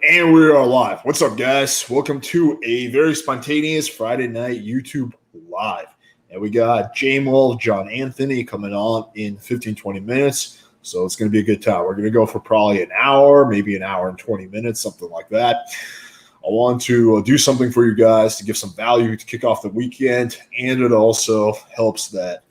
And we are live. What's up, guys? Welcome to a very spontaneous Friday night YouTube live. And we got Jmulv, John Anthony coming on in 15, 20 minutes. So it's going to be a good time. We're going to go for probably an hour, maybe an hour and 20 minutes, something like that. I want to do something for you guys to give some value to kick off the weekend. And it also helps that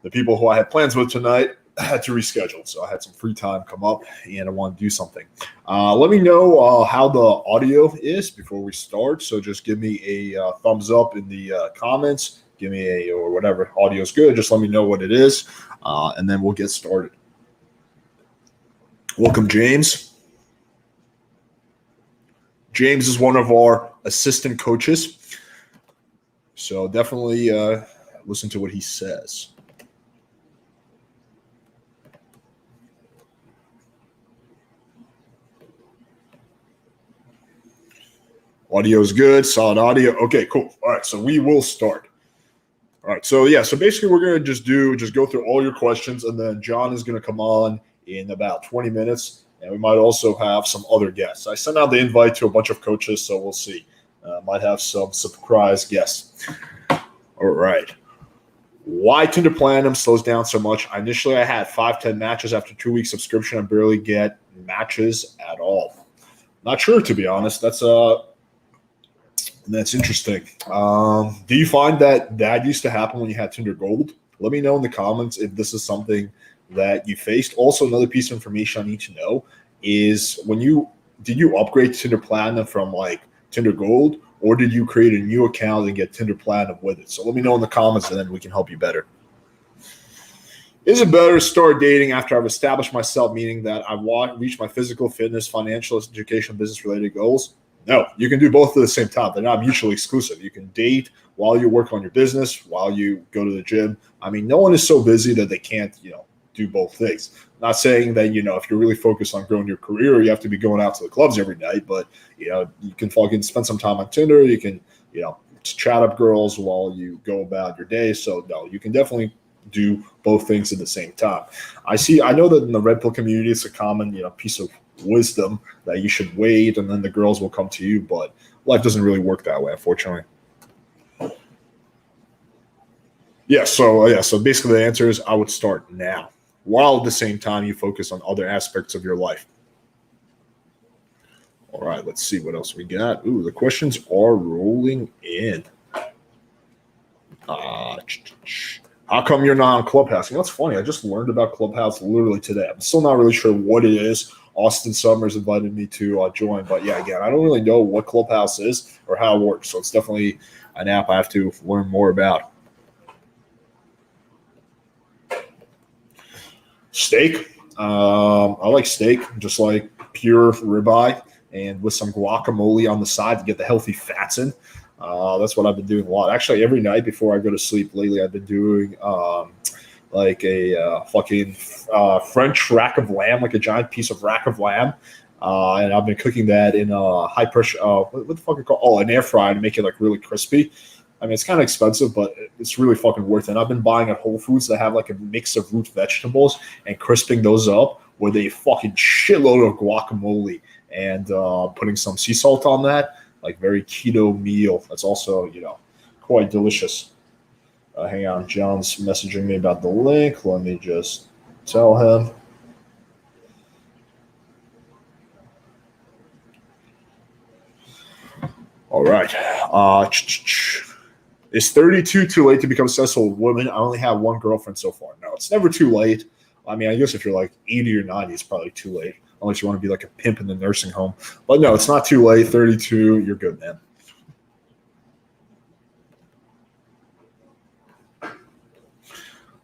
the people who I had plans with tonight had to reschedule. So I had some free time come up and I want to do something. Let me know how the audio is before we start. So just give me a thumbs up in the comments. Give me a, or whatever, audio is good. Just let me know what it is. And then we'll get started. Welcome, James. James is one of our assistant coaches. So definitely listen to what he says. Audio is good, solid audio. Okay, cool. All right, so we will start. All right, so yeah, so basically we're gonna just go through all your questions, and then John is gonna come on in about 20 minutes, and we might also have some other guests. I sent out the invite to a bunch of coaches, so we'll see. Might have some surprise guests. All right. Why Tinder Platinum slows down so much? Initially, I had 5-10 matches. After 2 weeks subscription, I barely get matches at all. Not sure, to be honest. That's interesting. Do you find that used to happen when you had Tinder Gold? Let me know in the comments if this is something that you faced. Also, another piece of information I need to know is did you upgrade to Tinder Platinum from like Tinder Gold, or did you create a new account and get Tinder Platinum with it? So let me know in the comments and then we can help you better. Is it better to start dating after I've established myself, meaning that I've reached my physical, fitness, financial, education, business-related goals? No, you can do both at the same time. They're not mutually exclusive. You can date while you work on your business, while you go to the gym. I mean, no one is so busy that they can't, do both things. Not saying that, if you're really focused on growing your career, you have to be going out to the clubs every night, but, you can fucking spend some time on Tinder. You can, chat up girls while you go about your day. So, no, you can definitely do both things at the same time. I know that in the Red Pill community, it's a common, piece of wisdom that you should wait and then the girls will come to you, but life doesn't really work that way, unfortunately. So basically the answer is I would start now, while at the same time you focus on other aspects of your life. All right, let's see what else we got. Ooh, the questions are rolling in. How come you're not on Clubhouse? That's funny. I just learned about Clubhouse literally today. I'm still not really sure what it is. Austin Summers invited me to join. But yeah, again, I don't really know what Clubhouse is or how it works. So it's definitely an app I have to learn more about. Steak. I like steak, just like pure ribeye and with some guacamole on the side to get the healthy fats in. That's what I've been doing a lot. Actually, every night before I go to sleep lately, I've been doing like a fucking French rack of lamb, like a giant piece of rack of lamb. And I've been cooking that in a high pressure, what the fuck is it called? Oh, an air fryer to make it like really crispy. I mean, it's kind of expensive, but it's really fucking worth it. And I've been buying at Whole Foods that have like a mix of root vegetables and crisping those up with a fucking shitload of guacamole and putting some sea salt on that. Like very keto meal. That's also, quite delicious. Hang on, John's messaging me about the link. Let me just tell him. All right. Is 32 too late to become a successful woman? I only have one girlfriend so far. No, it's never too late. I mean, I guess if you're like 80 or 90, it's probably too late. Unless you want to be like a pimp in the nursing home. But no, it's not too late. 32, you're good, man.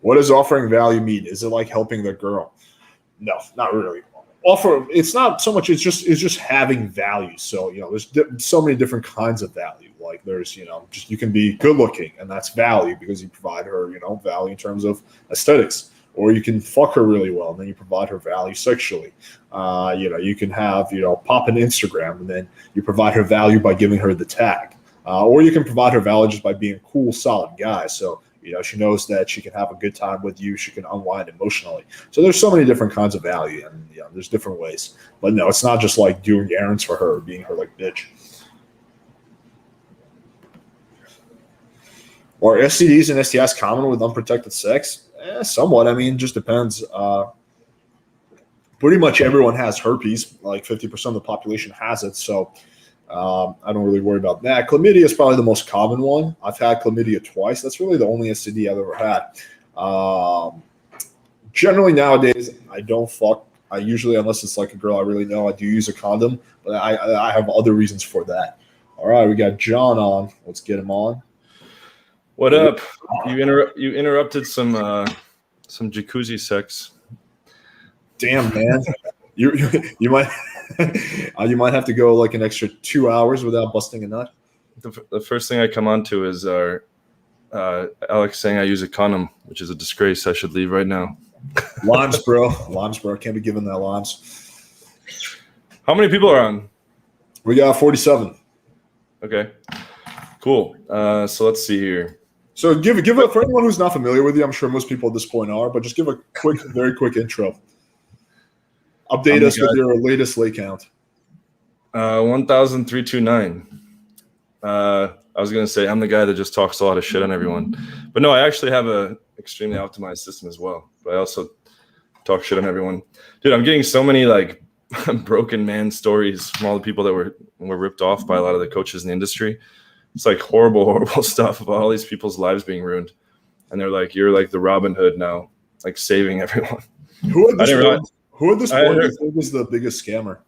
What does offering value mean? Is it like helping the girl? No, not really. It's not so much, it's just having value. So, there's so many different kinds of value. Like there's, just you can be good looking and that's value because you provide her, value in terms of aesthetics. Or you can fuck her really well, and then you provide her value sexually. You can have, pop an Instagram, and then you provide her value by giving her the tag. Or you can provide her value just by being a cool, solid guy. So, She knows that she can have a good time with you. She can unwind emotionally. So there's so many different kinds of value, and there's different ways. But no, it's not just like doing errands for her, being her like bitch. Are STDs and STIs common with unprotected sex? Somewhat. I mean, just depends. Pretty much everyone has herpes. Like 50% of the population has it. So I don't really worry about that. Chlamydia is probably the most common one. I've had chlamydia twice. That's really the only STD I've ever had. Generally nowadays, I don't fuck. I usually, unless it's like a girl I really know, I do use a condom. But I have other reasons for that. All right, we got John on. Let's get him on. What up? You interrupted some jacuzzi sex. Damn, man. you might you might have to go like an extra 2 hours without busting a nut. The first thing I come on to is our Alex saying I use a condom, which is a disgrace. I should leave right now. Limes, bro. Can't be giving that limes. How many people are on? We got 47. Okay, cool. So let's see here. So give it for anyone who's not familiar with you. I'm sure most people at this point are, but just give a very quick intro. Update us with your latest lay count. 1,329. I was gonna say I'm the guy that just talks a lot of shit on everyone, but no, I actually have a extremely optimized system as well. But I also talk shit on everyone, dude. I'm getting so many like broken man stories from all the people that were ripped off by a lot of the coaches in the industry. It's like horrible stuff about all these people's lives being ruined. And they're like, you're like the Robin Hood now, like saving everyone. Who at this point is the biggest scammer?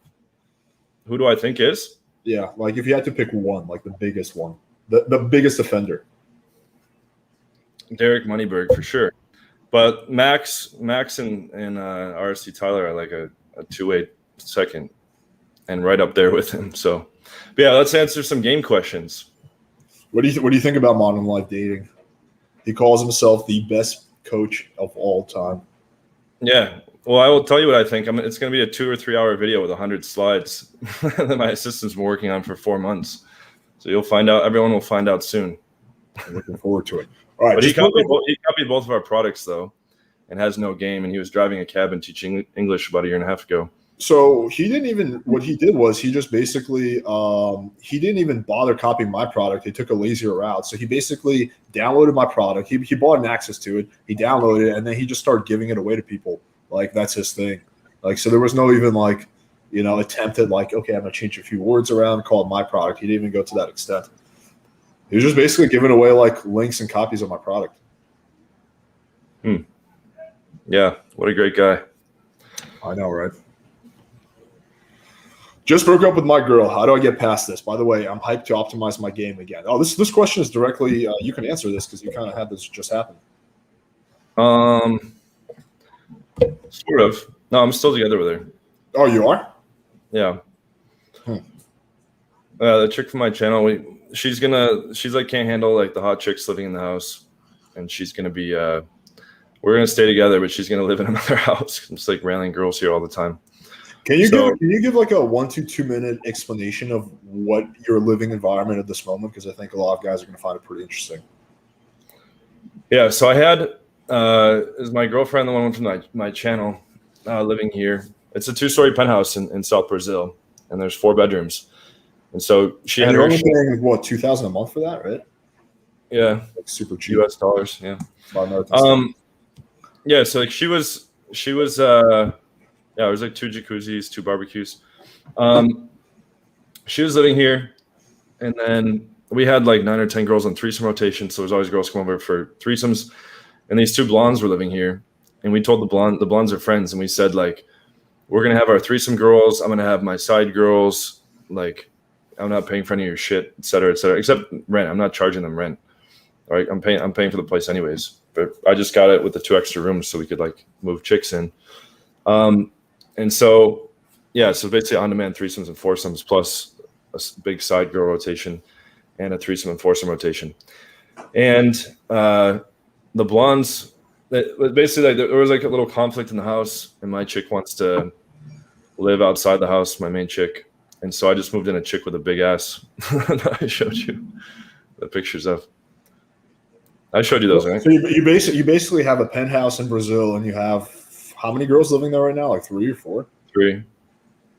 Who do I think is? Yeah, like if you had to pick one, like the biggest one, the biggest offender. Derek Moneyberg for sure. But Max and RSC Tyler are like a 2-8 second and right up there with him. So, but yeah, let's answer some game questions. What do you think about modern life dating? He calls himself the best coach of all time. Yeah. Well, I will tell you what I think. It's going to be a 2 or 3 hour video with 100 slides that my assistant's been working on for 4 months. So you'll find out. Everyone will find out soon. I'm looking forward to it. All right. But he copied both of our products though, and has no game. And he was driving a cab and teaching English about a year and a half ago. So what he did was he just basically, he didn't even bother copying my product. He took a lazier route. So he basically downloaded my product. He bought an access to it. He downloaded it, and then he just started giving it away to people. Like, that's his thing. Like, so there was no even like, attempt at like, okay, I'm going to change a few words around, call it my product. He didn't even go to that extent. He was just basically giving away like links and copies of my product. Yeah. What a great guy. I know, right? Just broke up with my girl. How do I get past this? By the way, I'm hyped to optimize my game again. Oh, this question is directly. You can answer this because you kind of had this just happen. Sort of. No, I'm still together with her. Oh, you are? Yeah. The chick from my channel, she's like can't handle like the hot chicks living in the house, and she's gonna be. We're gonna stay together, but she's gonna live in another house. I'm just like railing girls here all the time. Can you give like a 1 to 2 minute explanation of what your living environment at this moment? Because I think a lot of guys are going to find it pretty interesting. Yeah, so I had is my girlfriend, the one from my channel, living here. It's a 2-story penthouse in South Brazil, and there's 4 bedrooms. And so she had her paying what, $2,000 a month for that, right? Yeah, like super cheap US dollars. Yeah. Yeah, so like she was. Yeah, it was like 2 jacuzzis, 2 barbecues. She was living here, and then we had like 9 or 10 girls on threesome rotation. So there's always girls come over for threesomes, and these 2 blondes were living here. And we told the blondes are friends, and we said like, we're gonna have our threesome girls. I'm gonna have my side girls. Like, I'm not paying for any of your shit, et cetera, except rent. I'm not charging them rent. All right, I'm paying for the place anyways. But I just got it with the 2 extra rooms so we could like move chicks in. And so, yeah, so basically on-demand threesomes and foursomes plus a big side girl rotation and a threesome and foursome rotation. And the blondes, basically like, there was like a little conflict in the house, and my chick wants to live outside the house, my main chick. And so I just moved in a chick with a big ass that I showed you the pictures of. I showed you those, right? So you basically have a penthouse in Brazil, and you have how many girls living there right now? Like 3 or 4. 3.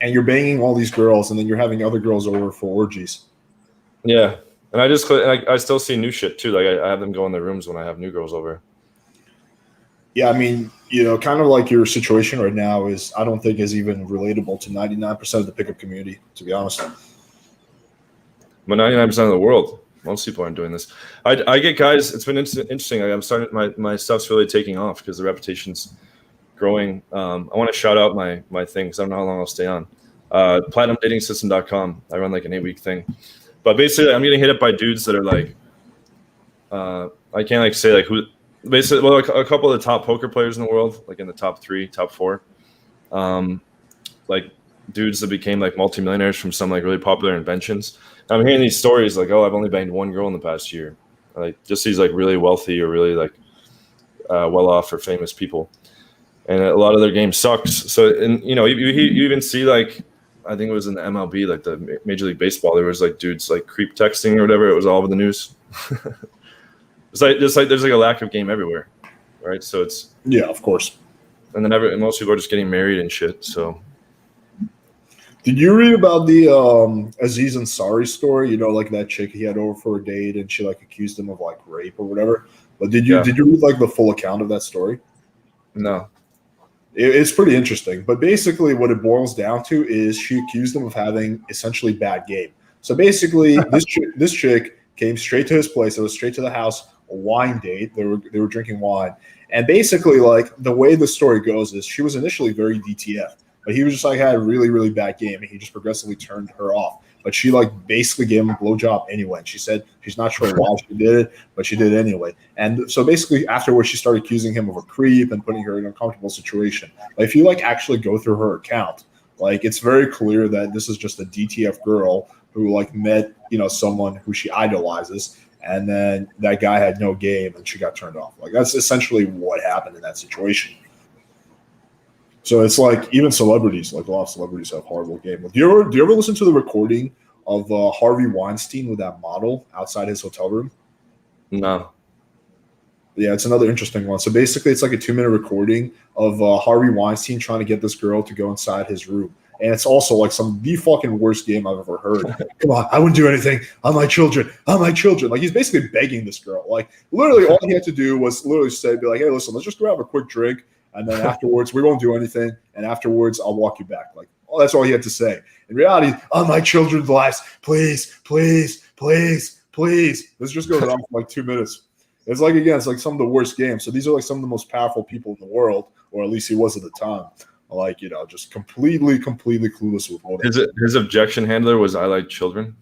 And you're banging all these girls, and then you're having other girls over for orgies. Yeah, and I still see new shit too. Like I have them go in their rooms when I have new girls over. Yeah, I mean, kind of like your situation right now is, I don't think is even relatable to 99% of the pickup community, to be honest. But 99% of the world, most people aren't doing this. I get guys. It's been interesting. Like, I'm starting. My stuff's really taking off because the reputation's growing. I want to shout out my thing because I don't know how long I'll stay on. PlatinumDatingSystem.com. I run like an 8-week thing, but basically I'm getting hit up by dudes that are like, I can't like say like who. Basically, well, a couple of the top poker players in the world, like in the top 3, top 4, like dudes that became like multimillionaires from some like really popular inventions. I'm hearing these stories like, oh, I've only banged 1 girl in the past year, like just these like really wealthy or really like well off or famous people, and a lot of their game sucks. So, and you even see like, I think it was in the MLB, like the Major League Baseball, there was like dudes like creep texting or whatever. It was all over the news. It's like there's like a lack of game everywhere, right? So it's Yeah, of course. and then most people are just getting married and shit. So Did you read about the Aziz Ansari story? Like that chick he had over for a date, and she like accused him of like rape or whatever. But did you read like the full account of that story? no, It's pretty interesting. But basically, what it boils down to is she accused him of having essentially bad game. So basically, this chick came straight to his place. It was straight to the house. A wine date. They were drinking wine, and basically, like the way the story goes is she was initially very DTF, but he was just like had a really really bad game, and he just progressively turned her off. But she like basically gave him a blowjob anyway. And she said she's not sure why she did it, but she did it anyway. And so basically, afterwards, she started accusing him of a creep and putting her in an uncomfortable situation. Like, if you like actually go through her account, like it's very clear that this is just a DTF girl who like met someone who she idolizes. And then that guy had no game, and she got turned off. Like that's essentially what happened in that situation. So it's like even celebrities, like a lot of celebrities, have horrible game. Do you ever listen to the recording of Harvey Weinstein with that model outside his hotel room? no. Yeah, it's another interesting one. So basically, it's like a 2-minute recording of Harvey Weinstein trying to get this girl to go inside his room. And it's also like the fucking worst game I've ever heard. Come on, I wouldn't do anything on my children. On my children. Like, he's basically begging this girl. Like, literally, all he had to do was literally be like, hey, listen, let's just grab a quick drink. And then afterwards, we won't do anything. And afterwards, I'll walk you back. Like, that's all he had to say. In reality, on my children's lives, please, please, please, please. This just goes on for like 2 minutes. It's like, again, it's like some of the worst games. So these are like some of the most powerful people in the world, or at least he was at the time. Like, just completely clueless with what his objection handler was I like children.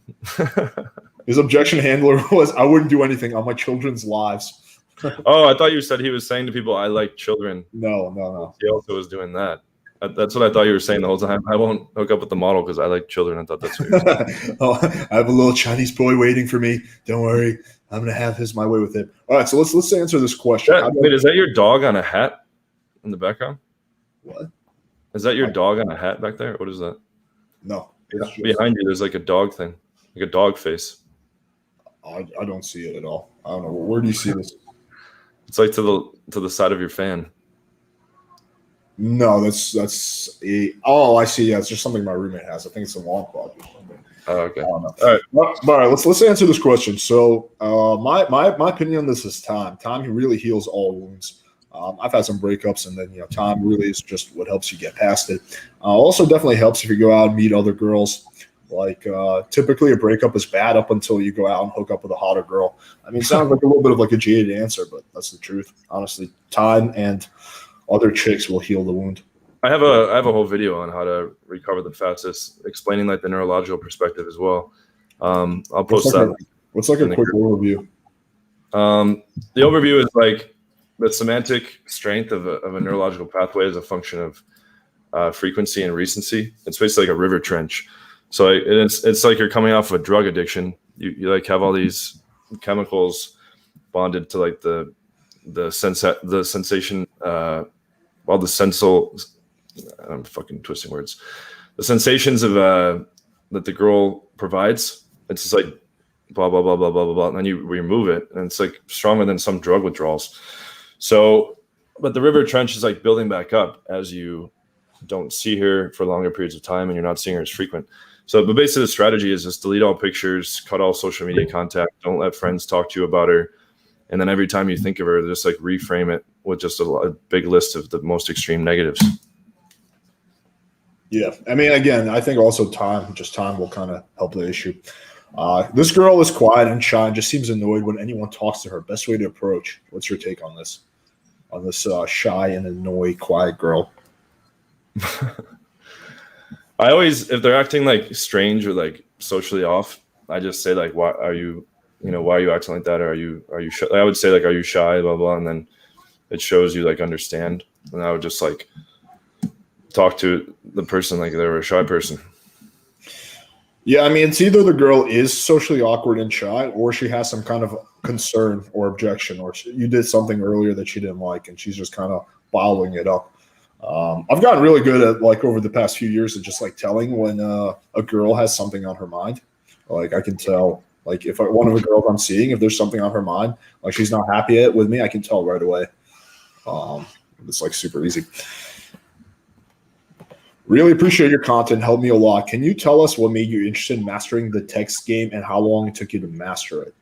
His objection handler was I wouldn't do anything on my children's lives. Oh, I thought you said he was saying to people I like children. No. He also was doing that. That's what I thought you were saying the whole time. I won't hook up with the model because I like children. I thought that's what you were saying. Oh, I have a little Chinese boy waiting for me. Don't worry, I'm gonna have my way with him. All right, so let's answer this question. Wait, is that your dog on a hat in the background? What? Is that your dog on a hat back there? What is that? No. Behind you, there's like a dog thing, like a dog face. I don't see it at all. I don't know. Where do you see this? It's like to the side of your fan. No, that's oh, I see. Yeah, it's just something my roommate has. I think it's a long clock or something. Oh, okay. I don't know. All right. Let's answer this question. So, my opinion on this is time. Time really heals all wounds. I've had some breakups, and then time really is just what helps you get past it. Also, definitely helps if you go out and meet other girls. Like, typically a breakup is bad up until you go out and hook up with a hotter girl. I mean, it sounds like a little bit of like a jaded answer, but that's the truth. Honestly, time and other chicks will heal the wound. I have a whole video on how to recover the fastest, explaining like the neurological perspective as well. I'll post that. What's like a quick overview? The overview is like the semantic strength of a neurological pathway is a function of frequency and recency. It's basically like a river trench. So it's like you're coming off of a drug addiction. You like have all these chemicals bonded to like the sensation, all the sensal. I'm fucking twisting words. The sensations of that the girl provides. It's just like blah, blah, blah, blah, blah, blah, blah. And then you remove it. And it's like stronger than some drug withdrawals. So, but the river trench is like building back up as you don't see her for longer periods of time and you're not seeing her as frequent. So, but basically the strategy is just delete all pictures, cut all social media contact, don't let friends talk to you about her. And then every time you think of her, just like reframe it with just a big list of the most extreme negatives. Yeah. I mean, again, I think also time will kind of help the issue. This girl is quiet and shy and just seems annoyed when anyone talks to her. Best way to approach. What's your take on this? On this shy and annoyed, quiet girl? I always, if they're acting like strange or like socially off, I just say like, why are you acting like that? Or are you shy? I would say like, are you shy? Blah, blah. And then it shows you like understand. And I would just like talk to the person like they were a shy person. Yeah, I mean, it's either the girl is socially awkward and shy, or she has some kind of concern or objection, or you did something earlier that she didn't like, and she's just kind of bottling it up. I've gotten really good at, like, over the past few years of just like telling when a girl has something on her mind. Like, I can tell, like, if one of the girls I'm seeing, if there's something on her mind, like she's not happy with me, I can tell right away. It's like super easy. Really appreciate your content. Helped me a lot. Can you tell us what made you interested in mastering the text game and how long it took you to master it?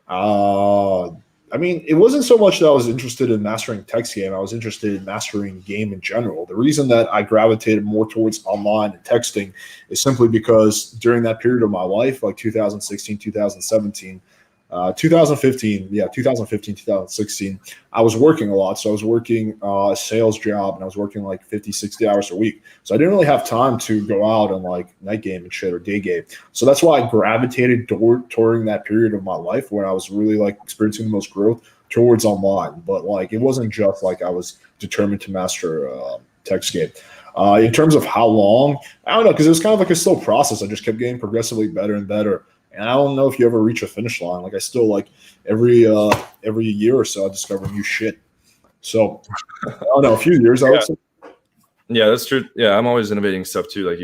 I mean, it wasn't so much that I was interested in mastering text game. I was interested in mastering game in general. The reason that I gravitated more towards online and texting is simply because during that period of my life, like 2016, 2017, 2015, 2016, I was working a lot. So I was working a sales job and I was working like 50, 60 hours a week. So I didn't really have time to go out and like night game and shit or day game. So that's why I gravitated during that period of my life where I was really like experiencing the most growth towards online. But like, it wasn't just like I was determined to master text game. In terms of how long, I don't know, because it was kind of like a slow process. I just kept getting progressively better and better. And I don't know if you ever reach a finish line. Like I still like every year or so I discover new shit. So I don't know, a few years I would say. Yeah, that's true. Yeah, I'm always innovating stuff too. Like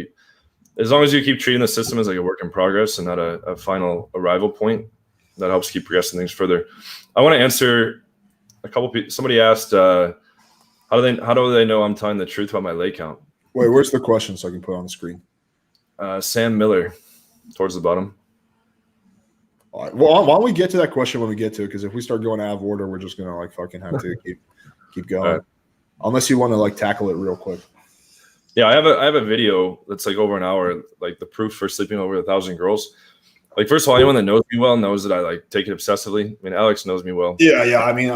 as long as you keep treating the system as like a work in progress and not a final arrival point, that helps keep progressing things further. I want to answer a couple people. Somebody asked, how do they know I'm telling the truth about my lay count? Wait, where's the question so I can put it on the screen? Sam Miller, towards the bottom. All right. Well, why don't we get to that question when we get to it? Because if we start going out of order, we're just gonna like fucking have to keep going. Right. Unless you want to like tackle it real quick. Yeah, I have a video that's like over an hour, like the proof for sleeping over 1,000 girls. Like, first of all, anyone that knows me well knows that I like take it obsessively. I mean, Alex knows me well. Yeah. I mean,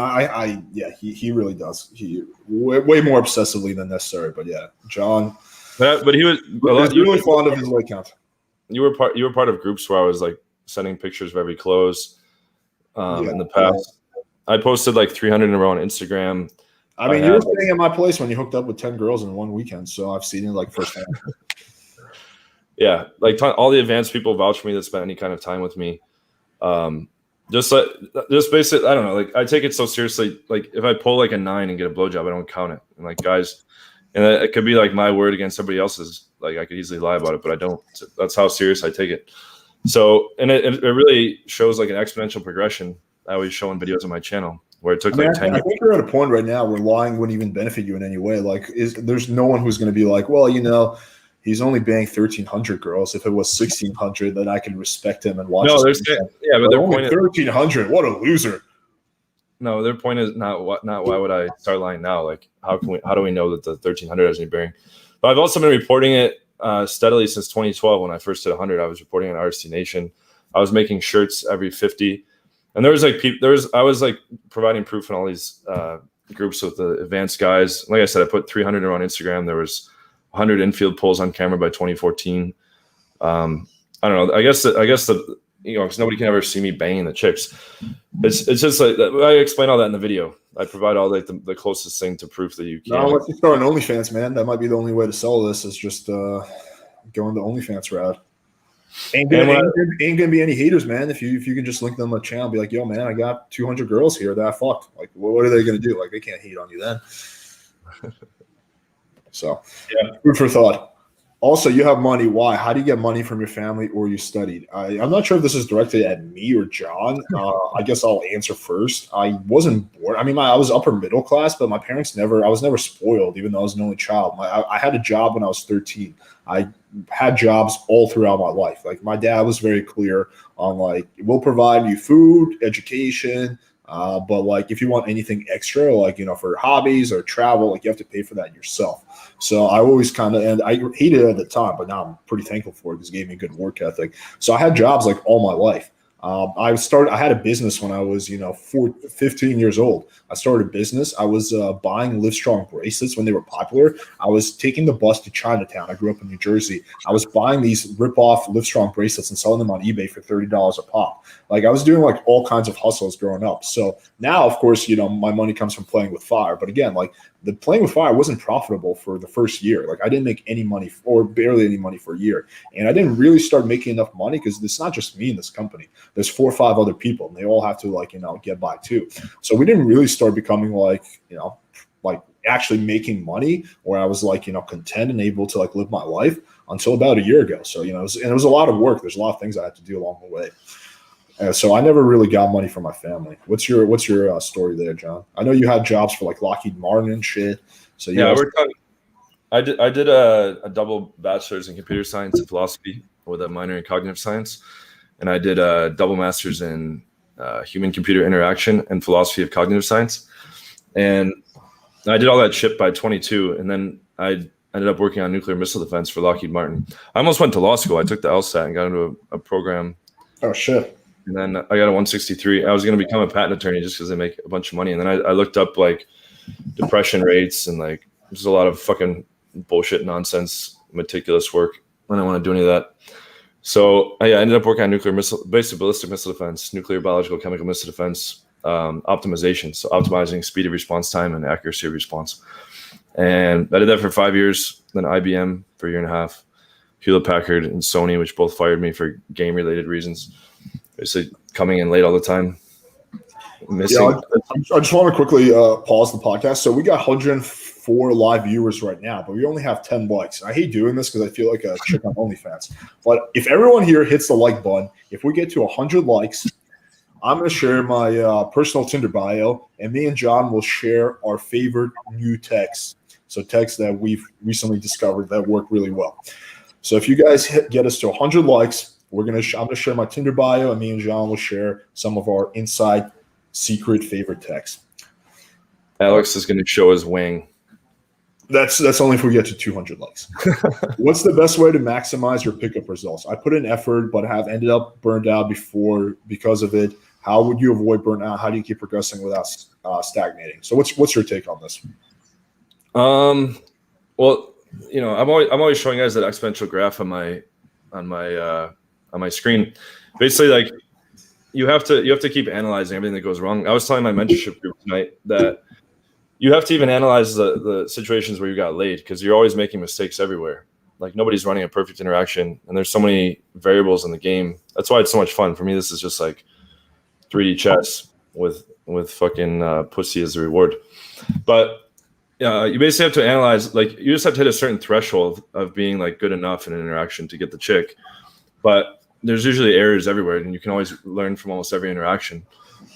he really does. He way more obsessively than necessary. But yeah, John. But he was really fond of his leg count. You were part of groups where I was like sending pictures of every close in the past. I posted like 300 in a row on Instagram. I mean, you were staying at my place when you hooked up with 10 girls in one weekend, so I've seen it like firsthand. Yeah, like all the advanced people vouch for me that spent any kind of time with me. Just basically, I don't know. Like I take it so seriously. Like if I pull like a 9 and get a blowjob, I don't count it. And like guys, and it could be like my word against somebody else's. Like I could easily lie about it, but I don't. That's how serious I take it. So, and it really shows like an exponential progression. I always show in videos on my channel where it took 10 years. I think you're at a point right now where lying wouldn't even benefit you in any way. Like, there's no one who's going to be like, well, you know, he's only banged 1,300 girls. If it was 1,600, then I can respect him and watch. No, but their point is 1,300. What a loser. No, their point is not why would I start lying now? Like, how do we know that the 1,300 has any bearing? But I've also been reporting it steadily since 2012 when I first hit 100. I was reporting on RC Nation. I was making shirts every 50. And I was like providing proof in all these groups with the advanced guys. Like I said, I put 300 on Instagram. There was 100 infield pulls on camera by 2014. I don't know. I guess the because nobody can ever see me banging the chicks. It's just like I explain all that in the video. I provide all like the closest thing to proof that you can. No, unless you start an OnlyFans, man. That might be the only way to sell this. Is just going the OnlyFans route. Ain't gonna be any haters, man. If you can just link them a channel, be like, yo, man, I got 200 girls here that I fucked. Like, what are they gonna do? Like, they can't hate on you then. So, yeah, food for thought. Also, you have money. Why? How do you get money from your family or you studied? I'm not sure if this is directed at me or John. I guess I'll answer first. I wasn't born. I mean, I was upper middle class, but my parents never. I was never spoiled, even though I was an only child. I had a job when I was 13. I had jobs all throughout my life. Like my dad was very clear on like we'll provide you food, education. But like if you want anything extra, like for hobbies or travel, like you have to pay for that yourself. So I always kind of, and I hated it at the time, but now I'm pretty thankful for it because it gave me a good work ethic. So I had jobs like all my life. I had a business when I was, 15 years old. I started a business. I was buying Livestrong bracelets when they were popular. I was taking the bus to Chinatown. I grew up in New Jersey. I was buying these rip-off Livestrong bracelets and selling them on eBay for $30 a pop. Like I was doing like all kinds of hustles growing up. So now, of course, my money comes from playing with fire. But again, like the playing with fire wasn't profitable for the first year. Like I didn't make any money or barely any money for a year. And I didn't really start making enough money because it's not just me in this company. There's 4 or 5 other people and they all have to get by too. So we didn't really start becoming like actually making money where I was content and able to live my life until about a year ago. So, it was a lot of work. There's a lot of things I had to do along the way. So I never really got money from my family. What's your story there, John? I know you had jobs for Lockheed Martin and shit. So yeah, I did a double bachelor's in computer science and philosophy with a minor in cognitive science, and I did a double master's in human computer interaction and philosophy of cognitive science. And I did all that shit by 22, and then I ended up working on nuclear missile defense for Lockheed Martin. I almost went to law school. I took the LSAT and got into a program. Oh shit. And then I got a 163. I was going to become a patent attorney just because they make a bunch of money. And then I looked up depression rates and there's a lot of fucking bullshit, nonsense, meticulous work. I don't want to do any of that. So I ended up working on nuclear missile, basically ballistic missile defense, nuclear, biological, chemical missile defense, optimization. So optimizing speed of response time and accuracy of response. And I did that for 5 years. Then IBM for a year and a half, Hewlett Packard and Sony, which both fired me for game related reasons. Basically coming in late all the time. Missing. Yeah, I just want to quickly pause the podcast. So we got 104 live viewers right now, but we only have 10 likes. I hate doing this because I feel like a chick on OnlyFans. But if everyone here hits the like button, if we get to 100 likes, I'm going to share my personal Tinder bio, and me and John will share our favorite new texts. So texts that we've recently discovered that work really well. So if you guys get us to 100 likes, I'm going to share my Tinder bio, and me and John will share some of our inside secret favorite texts. Alex is going to show his wing. That's only if we get to 200 likes. What's the best way to maximize your pickup results? I put in effort, but have ended up burned out before because of it. How would you avoid burnout? How do you keep progressing without stagnating? So what's your take on this? Well, I'm always showing guys that exponential graph on my screen. Basically, you have to keep analyzing everything that goes wrong. I was telling my mentorship group tonight that you have to even analyze the situations where you got laid, because you're always making mistakes everywhere. Nobody's running a perfect interaction, and there's so many variables in the game. That's why it's so much fun. For me, this is just 3D chess with fucking pussy as the reward. But you basically have to analyze, you just have to hit a certain threshold of being good enough in an interaction to get the chick. But there's usually errors everywhere, and you can always learn from almost every interaction.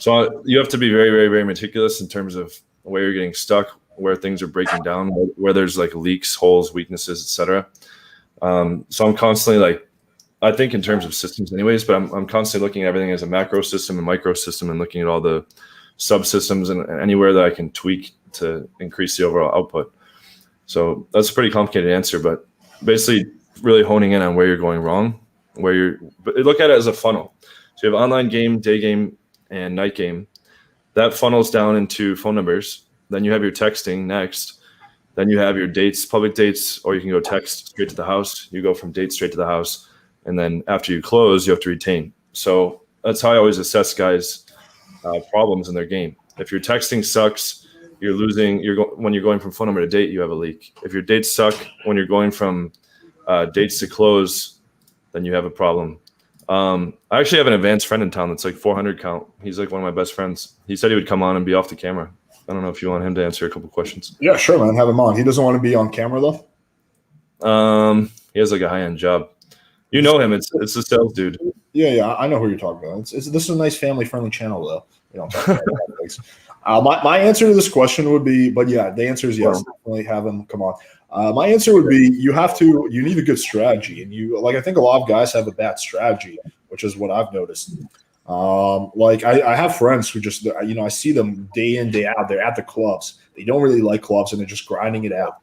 So you have to be very, very, very meticulous in terms of where you're getting stuck, where things are breaking down, where there's leaks, holes, weaknesses, etc. So I'm constantly I think in terms of systems anyways, but I'm constantly looking at everything as a macro system and micro system, and looking at all the subsystems and anywhere that I can tweak to increase the overall output. So that's a pretty complicated answer, but basically really honing in on where you're going wrong, but look at it as a funnel. So you have online game, day game, and night game. That funnels down into phone numbers. Then you have your texting next. Then you have your dates, public dates, or you can go text straight to the house. You go from date straight to the house. And then after you close, you have to retain. So that's how I always assess guys' problems in their game. If your texting sucks, you're losing. When you're going from phone number to date, you have a leak. If your dates suck, when you're going from dates to close, then you have a problem. I actually have an advanced friend in town that's 400 count. He's one of my best friends. He said he would come on and be off the camera. I don't know if you want him to answer a couple questions. Yeah, sure, man. Have him on. He doesn't want to be on camera, though? He has like a high-end job. You know him. It's the sales dude. Yeah, I know who you're talking about. This is a nice family-friendly channel, though. We don't talk about things. My answer to this question would be, but yeah, the answer is yes. Definitely have him come on. My answer would be you need a good strategy, and I think a lot of guys have a bad strategy, which is what I've noticed. I have friends who just, I see them day in, day out. They're at the clubs. They don't really like clubs, and they're just grinding it out.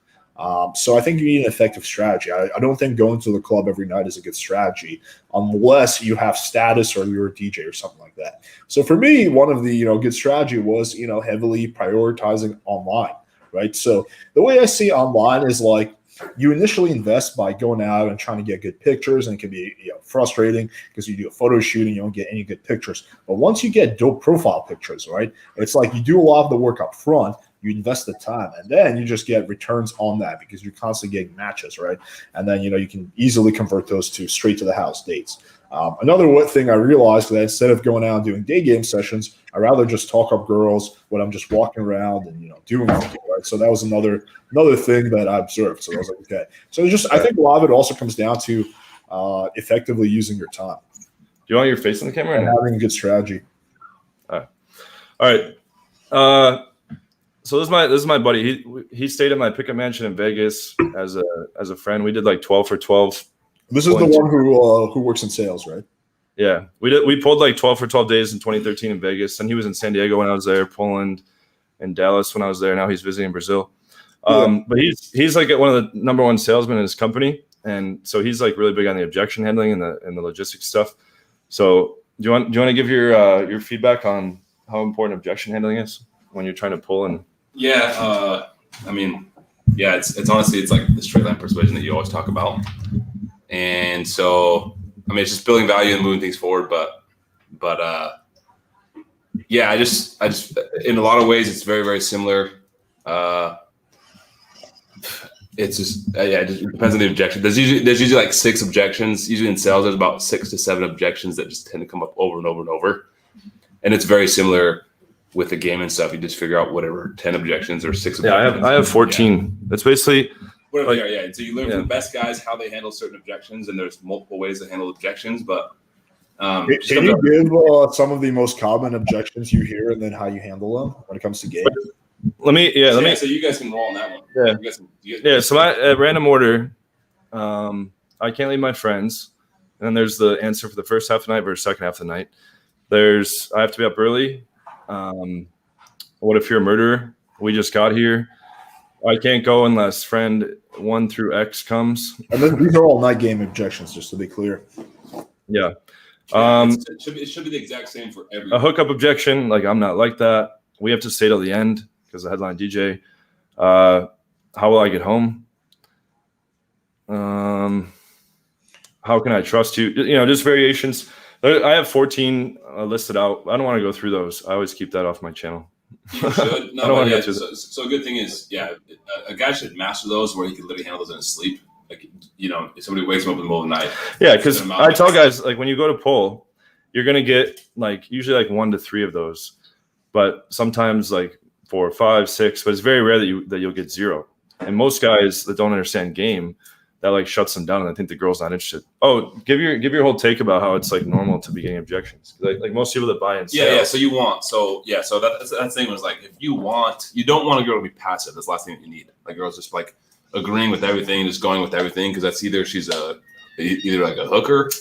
So I think you need an effective strategy. I don't think going to the club every night is a good strategy unless you have status or you're a DJ or something like that. So for me, one of the good strategy was heavily prioritizing online, right? So the way I see online is like you initially invest by going out and trying to get good pictures, and it can be frustrating because you do a photo shoot and you don't get any good pictures. But once you get dope profile pictures, right, it's like you do a lot of the work up front. You invest the time, and then you just get returns on that because you're constantly getting matches, right? And then you can easily convert those to straight to the house dates. Another thing I realized that instead of going out and doing day game sessions, I rather just talk up girls when I'm just walking around and doing something, right? So that was another thing that I observed. So I was like, okay. So I think a lot of it also comes down to effectively using your time. Do you want your face in the camera? And having a good strategy. All right. So this is my buddy. He stayed at my pickup mansion in Vegas as a friend. We did like 12 for 12. This is the one who works in sales, right? Yeah, we pulled like 12 for 12 days in 2013 in Vegas, and he was in San Diego when I was there, Poland, and Dallas when I was there. Now he's visiting Brazil. But he's like one of the number one salesmen in his company, and so he's like really big on the objection handling and the logistics stuff. So do you want to give your feedback on how important objection handling is when you're trying to pull and? Yeah, it's honestly, it's like the straight line persuasion that you always talk about. And so, it's just building value and moving things forward. But I just in a lot of ways, it's very, very similar. It's just, it just depends on the objection. There's usually like 6 objections. Usually in sales, there's about 6 to 7 objections that just tend to come up over and over and over. And it's very similar with the game and stuff. You just figure out whatever 10 objections or 6 objections. Yeah, I have 14. That's basically whatever. So you learn from the best guys how they handle certain objections, and there's multiple ways to handle objections. But can you give some of the most common objections you hear, and then how you handle them when it comes to games? So you guys can roll on that one. So at random order, I can't leave my friends. And then there's the answer for the first half of the night versus second half of the night. I have to be up early. What if you're a murderer? We just got here. I can't go unless friend 1 through X comes. And then these are all night game objections, just to be clear. Yeah. It should be the exact same for everyone. A hookup objection, like I'm not like that. We have to stay till the end because the headline DJ. How will I get home? How can I trust you? Just variations. I have 14 listed out. I don't want to go through those. I always keep that off my channel. You should. No, so a good thing is, a guy should master those where he can literally handle those in his sleep. Like, if somebody wakes him up in the middle of the night. Yeah, because I tell guys, like, when you go to pull, you're going to get, like, usually, like, 1 to 3 of those. But sometimes, like, 4, 5, 6. But it's very rare that you'll get 0. And most guys that don't understand game, that like shuts them down, and I think the girl's not interested. Oh, give your whole take about how it's like normal to be getting objections. Like most people that buy in. So that's the thing was like, if you don't want a girl to be passive. That's the last thing that you need. Like girls just like agreeing with everything, just going with everything, because that's either she's either like a hooker,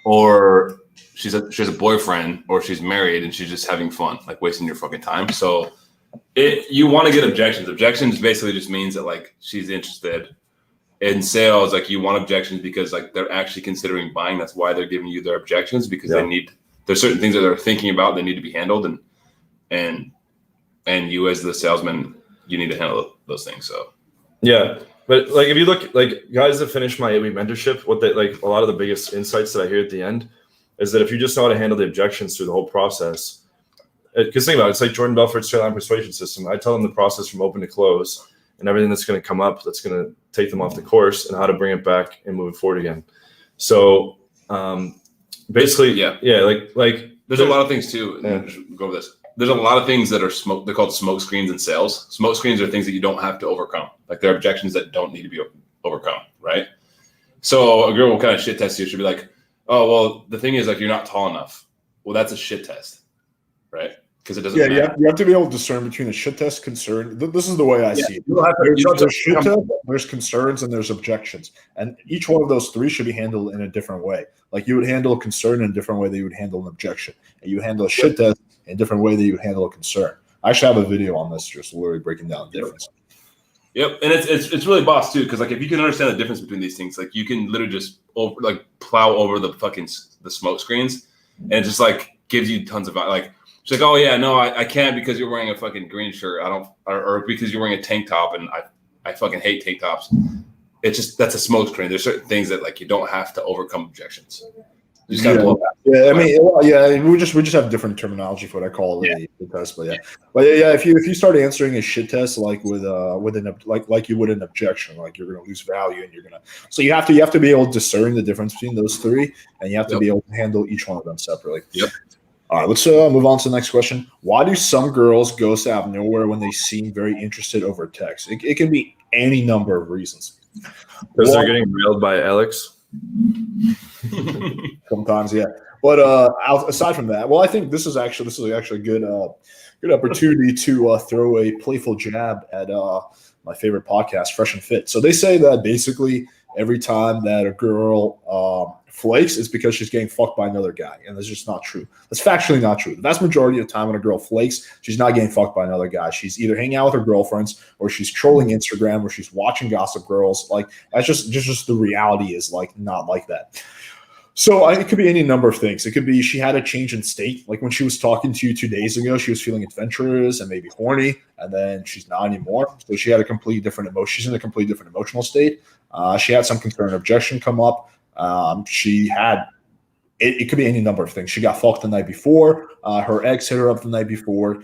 or she has a boyfriend, or she's married and she's just having fun, like wasting your fucking time. So you want to get objections. Objections basically just means that like she's interested. In sales, like you want objections because like they're actually considering buying. That's why they're giving you their objections, because there's certain things that they're thinking about that need to be handled, and you as the salesman, you need to handle those things. So but like if you look like guys that finish my 8-week mentorship, what they like a lot of the biggest insights that I hear at the end is that if you just know how to handle the objections through the whole process, because think about it, it's like Jordan Belfort's straight line persuasion system. I tell them the process from open to close and everything that's going to come up that's going to take them off the course, and how to bring it back and move it forward again. So basically, like there's a lot of things too. Go over this. There's a lot of things that are they're called smoke screens in sales. Smoke screens are things that you don't have to overcome. Like they're objections that don't need to be overcome, right? So a girl will kind of shit test you. She'll be like, oh, well, the thing is, like, you're not tall enough. Well, that's a shit test, right? Because it doesn't matter. You have to be able to discern between a shit test, concern. This is the way I see it. There's shit test, there's concerns, and there's objections. And each one of those three should be handled in a different way. Like you would handle a concern in a different way that you would handle an objection. And you handle a shit test in a different way that you would handle a concern. I actually have a video on this, just literally breaking down the difference. Yep, and it's really boss too, because like if you can understand the difference between these things, like you can literally just plow over the fucking the smoke screens, and it just like gives you tons of like. She's like, oh yeah, no, I can't because you're wearing a fucking green shirt. I don't, or because you're wearing a tank top, and I fucking hate tank tops. It's just that's a smoke screen. There's certain things that like you don't have to overcome objections. You just gotta blow past. Yeah, I mean, we just have different terminology for what I call it a test, but yeah. If you start answering a shit test like with like you would an objection, like you're gonna lose value, and so you have to be able to discern the difference between those three, and you have to be able to handle each one of them separately. Yep. All right, let's move on to the next question. Why do some girls ghost out of nowhere when they seem very interested over text? It can be any number of reasons. Because they're getting railed by Alex. Sometimes, yeah. But aside from that, well, I think this is actually a good opportunity to throw a playful jab at my favorite podcast, Fresh and Fit. So they say that basically every time that a girl flakes, it's because she's getting fucked by another guy, and that's just not true. That's factually not true. The vast majority of the time when a girl flakes, she's not getting fucked by another guy. She's either hanging out with her girlfriends, or she's trolling Instagram, or she's watching Gossip Girls. Like that's just the reality is like not like that. So it could be any number of things. It could be she had a change in state. Like when she was talking to you 2 days ago, she was feeling adventurous and maybe horny, and then she's not anymore. So she had a completely different emotion. She's in a completely different emotional state. She had some concern or objection come up. She had it could be any number of things. She got fucked the night before. Her ex hit her up the night before.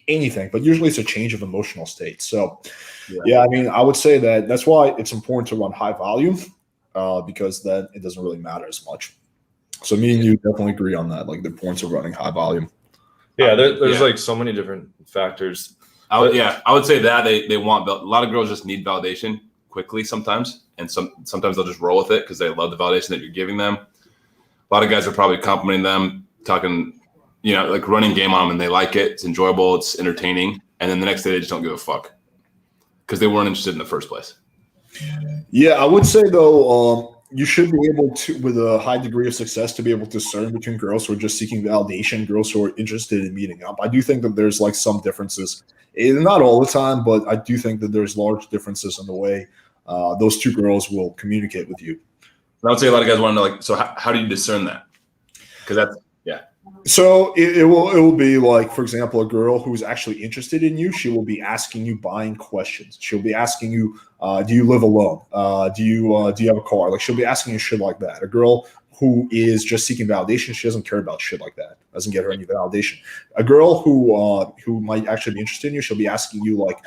Anything, but usually it's a change of emotional state. So, yeah, I mean, I would say that's why it's important to run high volume because then it doesn't really matter as much. So me and you definitely agree on that, like the importance of running high volume. Yeah, there's like so many different factors. I would say that they want a lot of girls just need validation quickly sometimes, and sometimes they'll just roll with it because they love the validation that you're giving them. A lot of guys are probably complimenting them, talking, like running game on them, and they like it. It's enjoyable, it's entertaining, and then the next day they just don't give a fuck because they weren't interested in the first place. Yeah, I would say though, you should be able to, with a high degree of success, to be able to discern between girls who are just seeking validation, girls who are interested in meeting up. I do think that there's like some differences, not all the time, but I do think that there's large differences in the way those two girls will communicate with you. And I would say a lot of guys want to know, like, so how do you discern that? Because that's So it will be like, for example, a girl who's actually interested in you. She will be asking you buying questions. She'll be asking you, do you live alone? Do you have a car? Like she'll be asking you shit like that. A girl who is just seeking validation, she doesn't care about shit like that. Doesn't get her any validation. A girl who might actually be interested in you, she'll be asking you like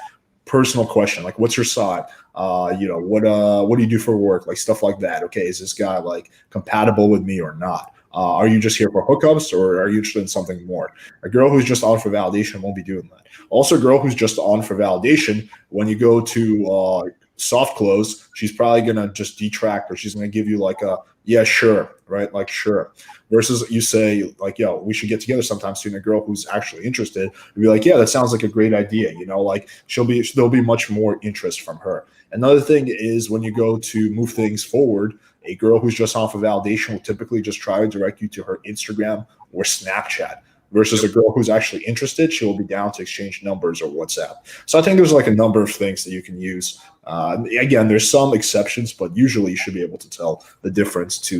personal question, like what's your side? What do you do for work? Like stuff like that. Okay, is this guy like compatible with me or not? Are you just here for hookups, or are you interested in something more? A girl who's just on for validation won't be doing that. Also, a girl who's just on for validation, when you go to soft close, she's probably going to just detract, or she's going to give you like a, yeah, sure, right? Like, sure. Versus you say like, yo, we should get together sometime soon. A girl who's actually interested will be like, yeah, that sounds like a great idea. Like there'll be much more interest from her. Another thing is when you go to move things forward, a girl who's just on for validation will typically just try to direct you to her Instagram or Snapchat. Versus a girl who's actually interested, she will be down to exchange numbers or WhatsApp. So I think there's like a number of things that you can use. Again, there's some exceptions, but usually you should be able to tell the difference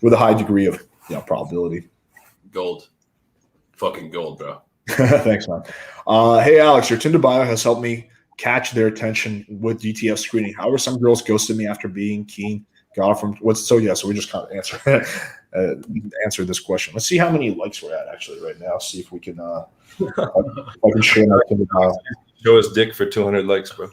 with a high degree of probability. Gold. Fucking gold, bro. Thanks, man. Hey, Alex, your Tinder bio has helped me catch their attention with DTF screening. However, some girls ghosted me after being keen. Got it from what's so yeah. So we just kind of answer this question. Let's see how many likes we're at actually right now. See if we can if I can share my Tinder bio. Show us dick for 200 likes, bro.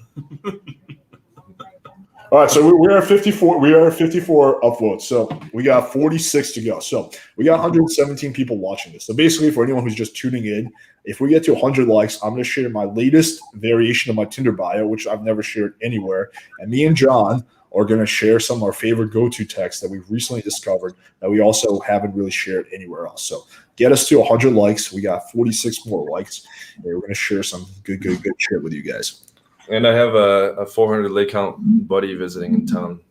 All right, so we're at 54. We are at 54 upvotes. So we got 46 to go. So we got 117 people watching this. So basically, for anyone who's just tuning in, if we get to 100 likes, I'm going to share my latest variation of my Tinder bio, which I've never shared anywhere. And me and John are going to share some of our favorite go-to texts that we've recently discovered that we also haven't really shared anywhere else. So get us to 100 likes. We got 46 more likes. And we're going to share some good shit with you guys. And I have a 400 lake count buddy visiting in town.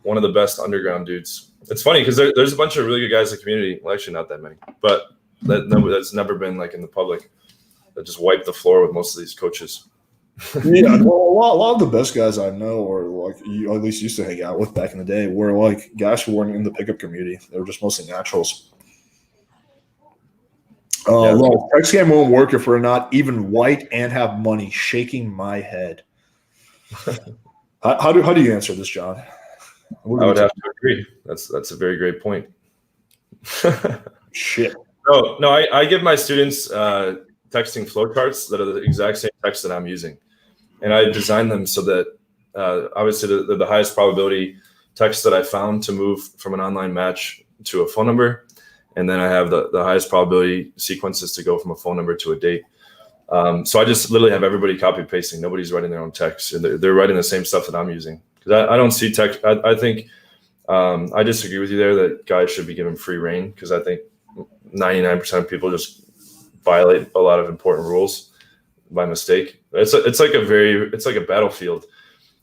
One of the best underground dudes. It's funny because there's a bunch of really good guys in the community. Well, actually, not that many, but that's never been like in the public. That just wipe the floor with most of these coaches. Yeah, well, a lot of the best guys I know, or like you at least used to hang out with back in the day, were like guys who weren't in the pickup community. They were just mostly naturals. Well, text game won't work if we're not even white and have money. Shaking my head. How do you answer this, John? I would have to agree. That's a very great point. Shit. No, I give my students texting flowcharts that are the exact same text that I'm using, and I design them so that obviously the highest probability text that I found to move from an online match to a phone number. And then I have the highest probability sequences to go from a phone number to a date. So I just literally have everybody copy pasting. Nobody's writing their own text. They're writing the same stuff that I'm using. Because I don't see text. I think I disagree with you there that guys should be given free reign, because I think 99% of people just violate a lot of important rules by mistake. It's like a battlefield.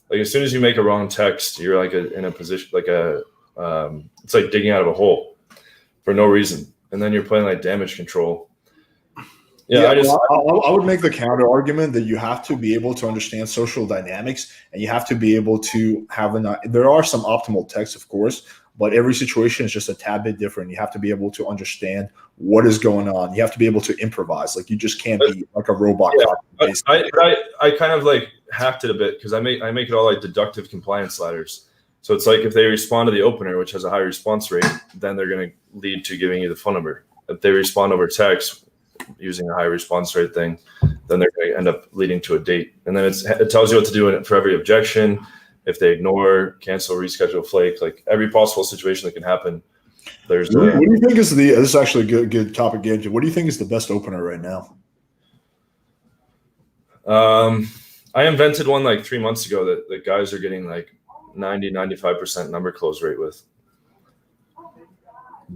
Like as soon as you make a wrong text, you're like in a position it's like digging out of a hole for no reason, and then you're playing like damage control. Yeah, I would make the counter argument that you have to be able to understand social dynamics, and you have to be able to have there are some optimal texts, of course, but every situation is just a tad bit different. You have to be able to understand what is going on. You have to be able to improvise. Like you just can't be like a robot. Yeah, I kind of like hacked it a bit because I make it all like deductive compliance ladders. So it's like if they respond to the opener, which has a high response rate, then they're going to lead to giving you the phone number. If they respond over text using a high response rate thing, then they're going to end up leading to a date. And then it tells you what to do for every objection. If they ignore, cancel, reschedule, flake, like every possible situation that can happen. What do you think is this is actually a good topic, Andrew. What do you think is the best opener right now? I invented one like 3 months ago that guys are getting like 90-95% number close rate with.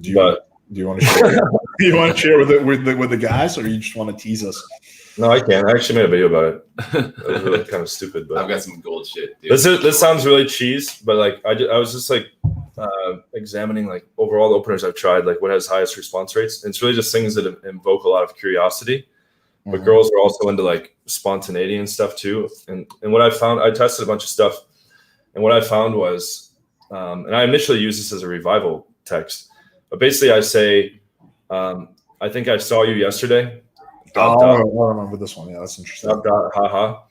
Do you want to share? Do you want to share with the guys, or you just want to tease us? No, I can't. I actually made a video about it. It was really kind of stupid, but I've got some gold shit, dude. This sounds really cheese, but like I was just like examining like overall openers I've tried, like what has highest response rates. And it's really just things that invoke a lot of curiosity. But girls are also into like spontaneity and stuff too. And what I found, I tested a bunch of stuff. And what I found was, and I initially used this as a revival text, but basically I say, I think I saw you yesterday. I remember this one. Yeah, that's interesting. Haha.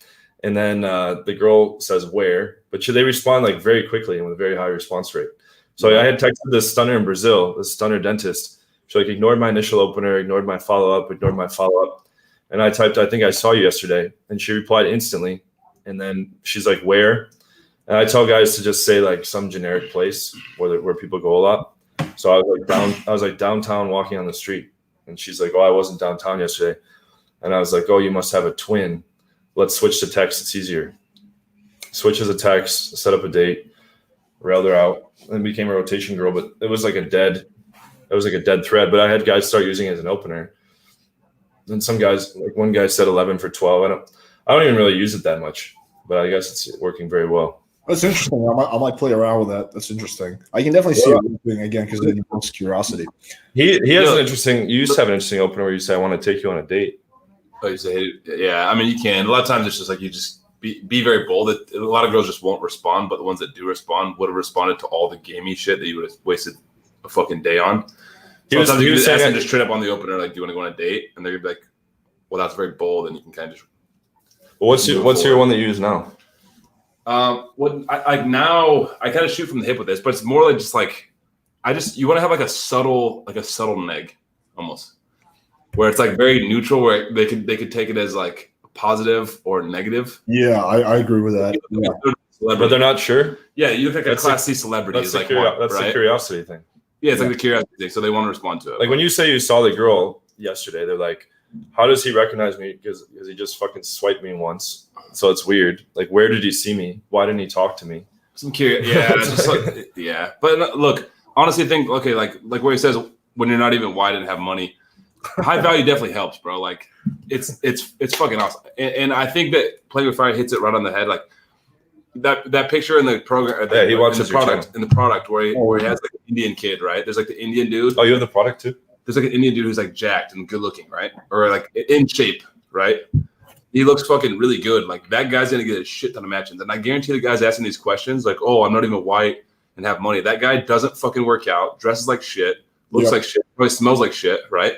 And then the girl says where, but they respond like very quickly and with a very high response rate. So I had texted this stunner in Brazil, this stunner dentist. She like ignored my initial opener, ignored my follow-up. And I typed, I think I saw you yesterday. And she replied instantly. And then she's like, where? And I tell guys to just say like some generic place where people go a lot. So I was like downtown walking on the street, and she's like, oh, I wasn't downtown yesterday. And I was like, oh, you must have a twin. Let's switch to text. It's easier. Switch as a text, set up a date, railed her out, and became a rotation girl. But it was like a dead thread. But I had guys start using it as an opener. And some guys, like one guy said 11 for 12. I don't even really use it that much, but I guess it's working very well. That's interesting. I might play around with that. That's interesting. I can definitely see it moving again because it invokes curiosity. He has an interesting. You used to have an interesting opener where you say, "I want to take you on a date." Oh, you say, yeah. I mean, you can. A lot of times it's just like you just be very bold. A lot of girls just won't respond, but the ones that do respond would have responded to all the gamey shit that you would have wasted a fucking day on. Sometimes you just ask them just straight up on the opener, like, "Do you want to go on a date?" And they're gonna be like, "Well, that's very bold," and you can kind of just. Well, what's your one that you use now? I kind of shoot from the hip with this, but it's more like just like you want to have like a subtle neg almost, where it's like very neutral, where they could take it as like positive or negative. Yeah, I agree with that. celebrity. But they're not sure. Yeah, you look like That's a Class C celebrity. That's Is the, like that's right? the curiosity thing. Yeah, it's like the curiosity thing. So they want to respond to it. Like when you say you saw the girl yesterday, they're like, how does he recognize me? Because he just fucking swiped me once. So it's weird. Like, where did he see me? Why didn't he talk to me? Some curious. Yeah, just like, yeah. But look, honestly, think okay, like where he says when you're not even white and have money, high value definitely helps, bro. Like it's fucking awesome. And I think that Playing with Fire hits it right on the head. Like that picture in the program. Yeah, he watches in the product where he has like an Indian kid, right? There's like the Indian dude. Oh, you have the product too? There's like an Indian dude who's like jacked and good looking, right? Or like in shape, right? He looks fucking really good. Like that guy's gonna get a shit ton of matches. And I guarantee the guys asking these questions, like, oh, I'm not even white and have money. That guy doesn't fucking work out, dresses like shit, looks like shit, probably smells like shit, right?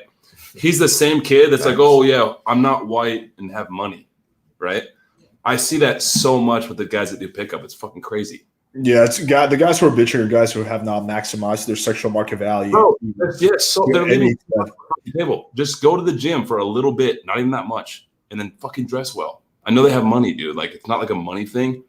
He's the same kid that's like, oh yeah, I'm not white and have money, right? I see that so much with the guys that do pickup. It's fucking crazy. Yeah, the guys who are bitching are guys who have not maximized their sexual market value. Bro, so they're leaving the table. Just go to the gym for a little bit, not even that much, and then fucking dress well. I know they have money, dude. Like it's not like a money thing.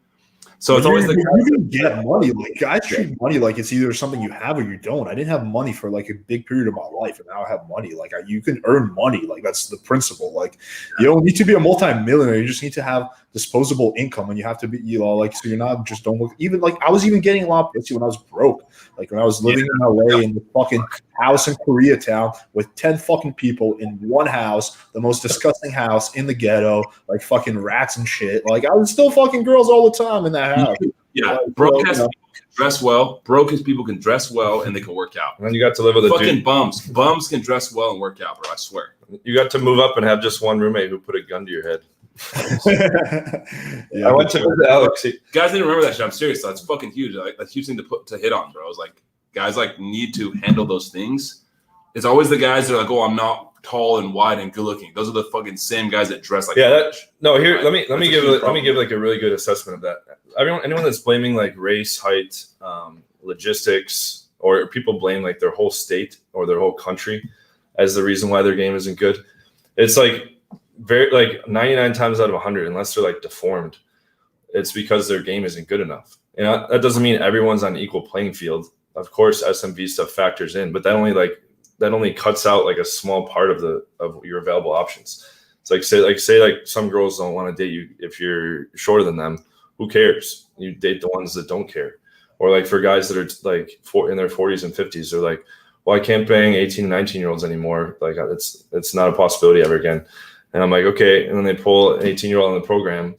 So it's always you can get money. Like guys treat money like it's either something you have or you don't. I didn't have money for like a big period of my life, and now I have money. Like you can earn money. Like that's the principle. Like you don't need to be a multi-millionaire. You just need to have disposable income, and you have to be, like so you're not just don't look. Even like I was even getting a lot of pussy when I was broke. Like when I was living in LA in the fucking house in Koreatown with 10 fucking people in one house, the most disgusting house in the ghetto, like fucking rats and shit. Like I was still fucking girls all the time in that house. Yeah, broke ass people can dress well. Broke ass people can dress well and they can work out. And then you got to live with a fucking dude. bums. Bums can dress well and work out, bro. I swear. You got to move up and have just one roommate who put a gun to your head. Yeah, I went to visit Alex. Guys didn't remember that shit. I'm serious. That's fucking huge. Like that's a huge thing to hit on, bro. It's like guys like need to handle those things. It's always the guys that are like, oh, I'm not tall and wide and good looking. Those are the fucking same guys that dress like here. Right? Let me give like a really good assessment of that. Anyone that's blaming like race, height, logistics, or people blame like their whole state or their whole country as the reason why their game isn't good. It's like very like 99 times out of 100, unless they're like deformed, it's because their game isn't good enough. You know, that doesn't mean everyone's on an equal playing field. Of course, SMV stuff factors in, but that only cuts out like a small part of your available options. It's like say some girls don't want to date you if you're shorter than them. Who cares? You date the ones that don't care. Or like for guys that are like in their 40s and 50s, they're like, well, I can't bang 18, 19-year-olds anymore. Like it's not a possibility ever again. And I'm like, okay. And then they pull an 18-year-old in the program,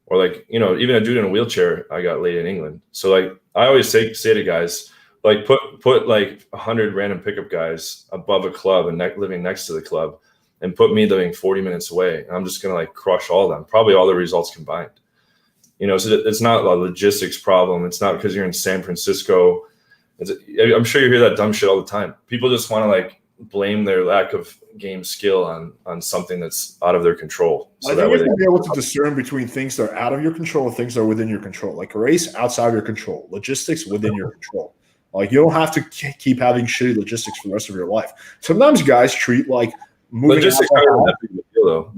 or like, even a dude in a wheelchair I got laid in England. So like I always say to guys, like put like 100 random pickup guys above a club and living next to the club, and put me living 40 minutes away. And I'm just going to like crush all of them, probably all the results combined. So it's not a logistics problem. It's not because you're in San Francisco. I'm sure you hear that dumb shit all the time. People just want to like blame their lack of game skill on something that's out of their control. So I think you have to be able to discern between things that are out of your control and things that are within your control. Like a race outside of your control, logistics within your control. Like you don't have to keep having shitty logistics for the rest of your life. Sometimes guys treat like moving logistics are that big of a deal though.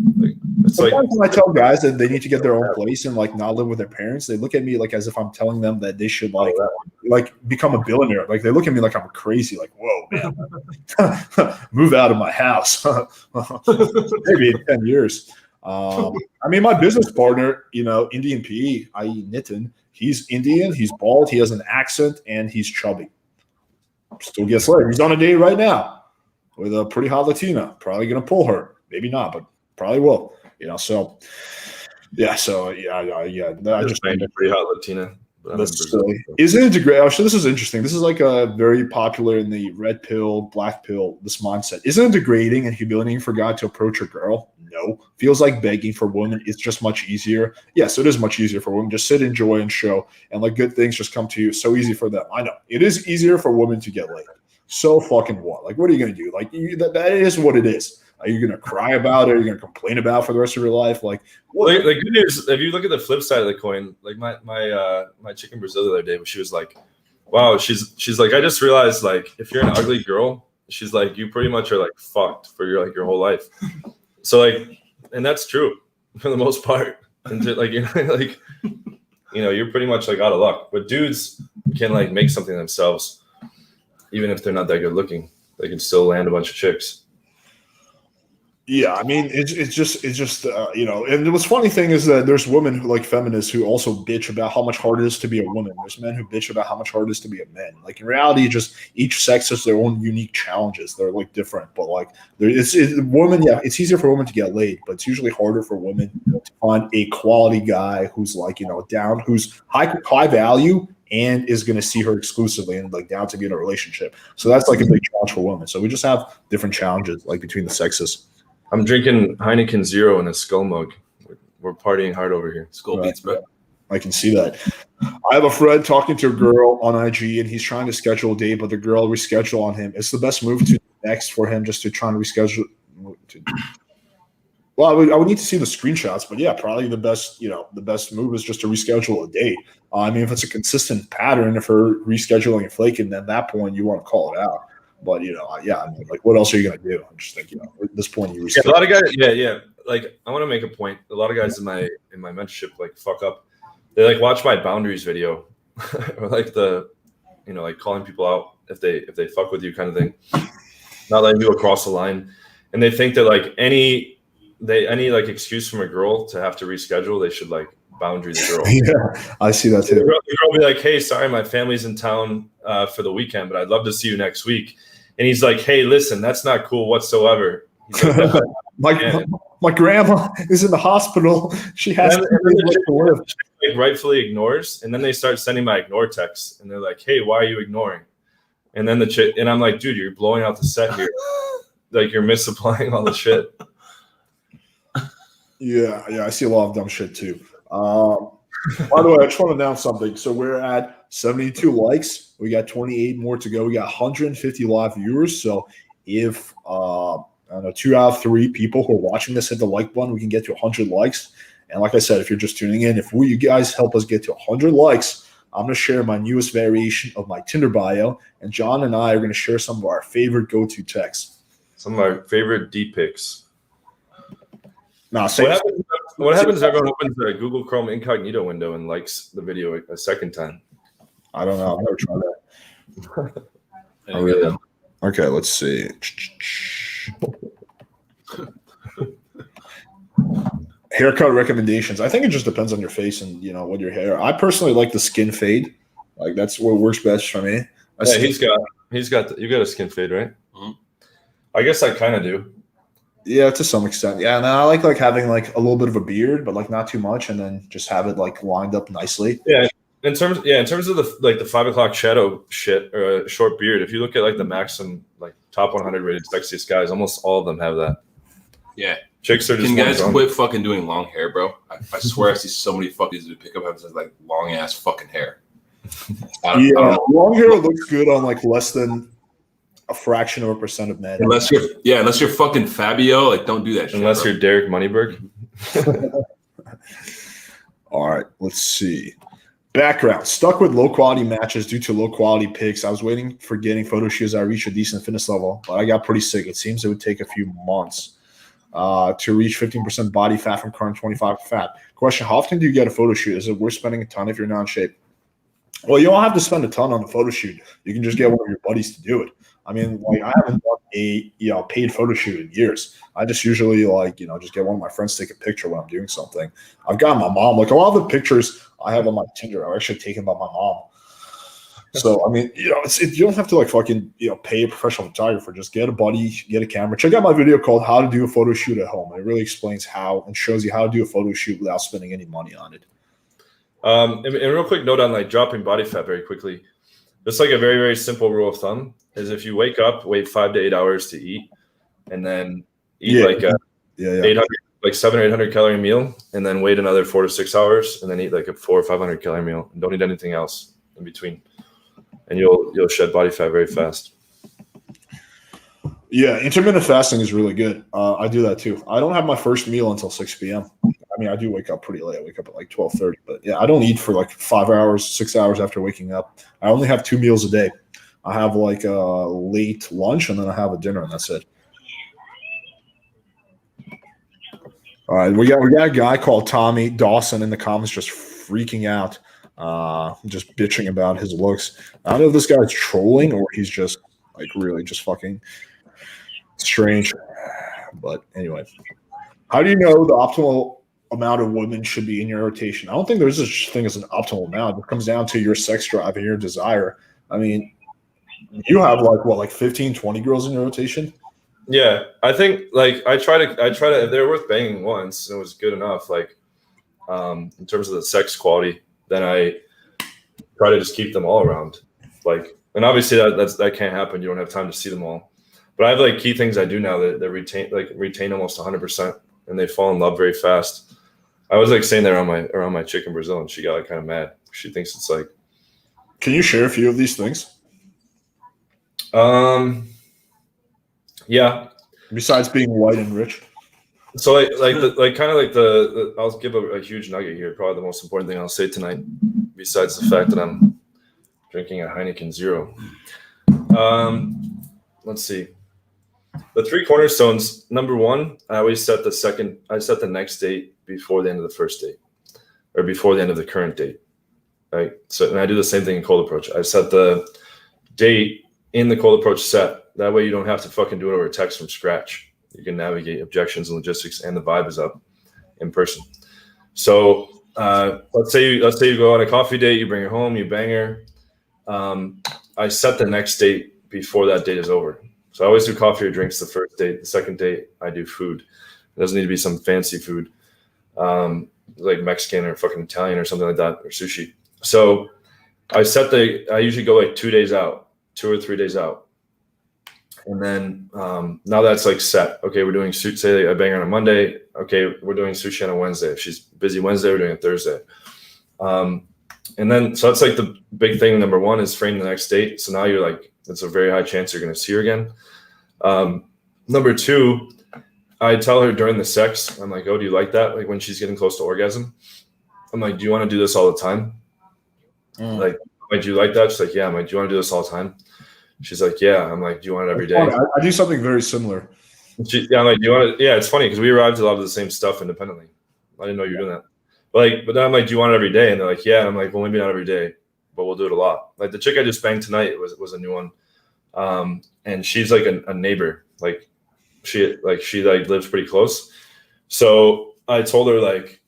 Sometimes when I tell guys that they need to get their own place and like not live with their parents, they look at me like as if I'm telling them that they should like become a billionaire. Like they look at me like I'm crazy. Like, whoa, man, move out of my house. Maybe in 10 years. I mean, my business partner, Indian PE, i.e. Nitin, he's Indian, he's bald, he has an accent, and he's chubby. Still gets laid. He's on a date right now with a pretty hot Latina. Probably gonna pull her. Maybe not, but probably will. So yeah. I just find a pretty hot Latina. Isn't it great? Actually, this is interesting. This is like a very popular in the red pill, black pill, this mindset. Isn't it degrading and humiliating for God to approach a girl? No. Feels like begging for women. It's just much easier. Yes, it is much easier for women. Just sit, enjoy, and show, and like good things just come to you. So easy for them. I know. It is easier for women to get laid. So fucking what? Like, what are you going to do? Like, that is what it is. Are you going to cry about it? Are you going to complain about it for the rest of your life? Like, what? The good news, if you look at the flip side of the coin, like my chick in Brazil the other day, she was like, wow, she's like, I just realized, like, if you're an ugly girl, she's like, you pretty much are like fucked for your whole life. So like, and that's true for the most part. And like, like you're pretty much like out of luck. But dudes can like make something themselves, even if they're not that good looking. They can still land a bunch of chicks. Yeah, I mean, it's just and the most funny thing is that there's women who like feminists who also bitch about how much harder it is to be a woman. There's men who bitch about how much harder it is to be a man. Like in reality, just each sex has their own unique challenges. They're like different, but like it's women. Yeah, it's easier for women to get laid, but it's usually harder for women to find a quality guy who's like down, who's high value, and is going to see her exclusively and like down to be in a relationship. So that's like a big challenge for women. So we just have different challenges like between the sexes. I'm drinking Heineken Zero in a Skull mug. We're partying hard over here. Skull beats, bro. I can see that. I have a friend talking to a girl on IG, and he's trying to schedule a date, but the girl reschedule on him. It's the best move to next for him just to try and reschedule. Well, I would need to see the screenshots, but yeah, probably the best move is just to reschedule a date. I mean, if it's a consistent pattern of her rescheduling and flaking, then at that point you want to call it out. But I mean, like, what else are you gonna do? I'm just thinking, at this point, you a lot of guys, yeah. Like, I want to make a point. A lot of guys in my mentorship like fuck up. They like watch my boundaries video, or like like calling people out if they fuck with you kind of thing, not letting you across the line, and they think that like any like excuse from a girl to have to reschedule, they should like boundary the girl. Yeah, I see that too. The girl will be like, "Hey, sorry, my family's in town for the weekend, but I'd love to see you next week." And he's like, "Hey, listen, that's not cool whatsoever." Like, my grandma is in the hospital. She has to live. She like rightfully ignores, and then they start sending my ignore texts, and they're like, "Hey, why are you ignoring?" And then the chick, and I'm like, "Dude, you're blowing out the set here. Like, you're misapplying all the shit." Yeah, I see a lot of dumb shit too. By the way, I just want to announce something. So we're at 72 likes. We got 28 more to go. We got 150 live viewers. So if 2 out of 3 people who are watching this hit the like button, we can get to 100 likes. And like I said, if you're just tuning in, if you guys help us get to 100 likes, I'm going to share my newest variation of my Tinder bio. And John and I are going to share some of our favorite go-to texts. Some of our favorite D-pics. Nah, what happens if everyone opens the Google Chrome incognito window and likes the video a second time? I don't know. I've never tried that. I really don't. Okay, let's see. Haircut recommendations. I think it just depends on your face and what your hair. I personally like the skin fade. Like that's what works best for me. You got a skin fade, right? Mm-hmm. I guess I kind of do. Yeah, to some extent. Yeah, and I like having like a little bit of a beard, but like not too much, and then just have it like lined up nicely. Yeah. In terms of the 5 o'clock shadow shit or a short beard, if you look at like the Maxim like top 100 rated sexiest guys, almost all of them have that. Yeah. Chicks are just. Can guys quit fucking doing long hair, bro? I swear I see so many fuckers who pick up have like long ass fucking hair. Long hair looks good on like less than a fraction of a percent of men. Unless you're fucking Fabio, like don't do that shit. Unless you're Derek Moneyberg. All right, let's see. Background. Stuck with low quality matches due to low quality pics. I was waiting for getting photo shoots. I reached a decent fitness level, but I got pretty sick. It seems it would take a few months to reach 15% body fat from current 25% fat. Question: how often do you get a photo shoot? Is it worth spending a ton if you're not in shape? Well, you don't have to spend a ton on the photo shoot. You can just get one of your buddies to do it. I mean, like I haven't done a paid photo shoot in years. I just usually just get one of my friends to take a picture when I'm doing something. I've got my mom. Like a lot of the pictures I have on my Tinder are actually taken by my mom. So I mean, you don't have to like fucking pay a professional photographer. Just get a buddy, get a camera. Check out my video called "How to Do a Photo Shoot at Home." It really explains how and shows you how to do a photo shoot without spending any money on it. And a real quick note on like dropping body fat very quickly. Just like a very, very simple rule of thumb is if you wake up, wait 5 to 8 hours to eat, and then eat 800, like 700 or 800 calorie meal, and then wait another 4 to 6 hours, and then eat like a 400 or 500 calorie meal, and don't eat anything else in between, and you'll shed body fat very fast. Yeah, intermittent fasting is really good. I do that too. I don't have my first meal until 6 p.m. I mean, I do wake up pretty late. I wake up at like 12:30, but yeah, I don't eat for like 5 hours, 6 hours after waking up. I only have 2 meals a day. I have like a late lunch and then I have a dinner, and that's it. All right, we got a guy called Tommy Dawson in the comments just freaking out, just bitching about his looks. I don't know if this guy's trolling or he's just like really just fucking strange. But anyway, how do you know the optimal amount of women should be in your rotation? I don't think there's such thing as an optimal amount. It comes down to your sex drive and your desire. I mean, you have like 15, 20 girls in your rotation? Yeah, I think like I try to if they're worth banging once and it was good enough, like in terms of the sex quality, then I try to just keep them all around. Like, and obviously that can't happen. You don't have time to see them all. But I have like key things I do now that retain almost 100%, and they fall in love very fast. I was like saying that around my chick in Brazil, and she got like kind of mad. She thinks it's like. Can you share a few of these things? Yeah. Besides being white and rich. So I'll give a huge nugget here. Probably the most important thing I'll say tonight, besides the fact that I'm drinking a Heineken Zero. Let's see. The 3 cornerstones. Number 1, I always set the next date before the end of the first date, or before the end of the current date. Right. So, and I do the same thing in cold approach. I set the date in the cold approach set. That way you don't have to fucking do it over text from scratch. You can navigate objections and logistics, and the vibe is up in person. So let's say you go on a coffee date, you bring her home, you bang her. I set the next date before that date is over. So I always do coffee or drinks the first date. The second date, I do food. It doesn't need to be some fancy food, like Mexican or fucking Italian or something like that, or sushi. So I usually go like 2 days out, 2 or 3 days out. And then now that's like set. Okay, we're doing sushi. Say I bang her on a Monday. Okay, we're doing sushi on a Wednesday. If she's busy Wednesday, we're doing it Thursday. And then, so that's like the big thing. Number 1 is frame the next date. So now you're like, it's a very high chance you're going to see her again. Number 2, I tell her during the sex, I'm like, oh, do you like that? Like when she's getting close to orgasm, I'm like, do you want to do this all the time? Like, do you like that? She's like, yeah. I'm like, do you want to do this all the time? She's like, yeah. I'm like, do you want it every day? I do something very similar. I'm like, do you want it? Yeah, it's funny because we arrived at a lot of the same stuff independently. I didn't know you were doing that. But then I'm like, do you want it every day? And they're like, yeah. And I'm like, well, maybe not every day, but we'll do it a lot. Like the chick I just banged tonight was a new one. And she's like a neighbor. Like she lives pretty close. So I told her like,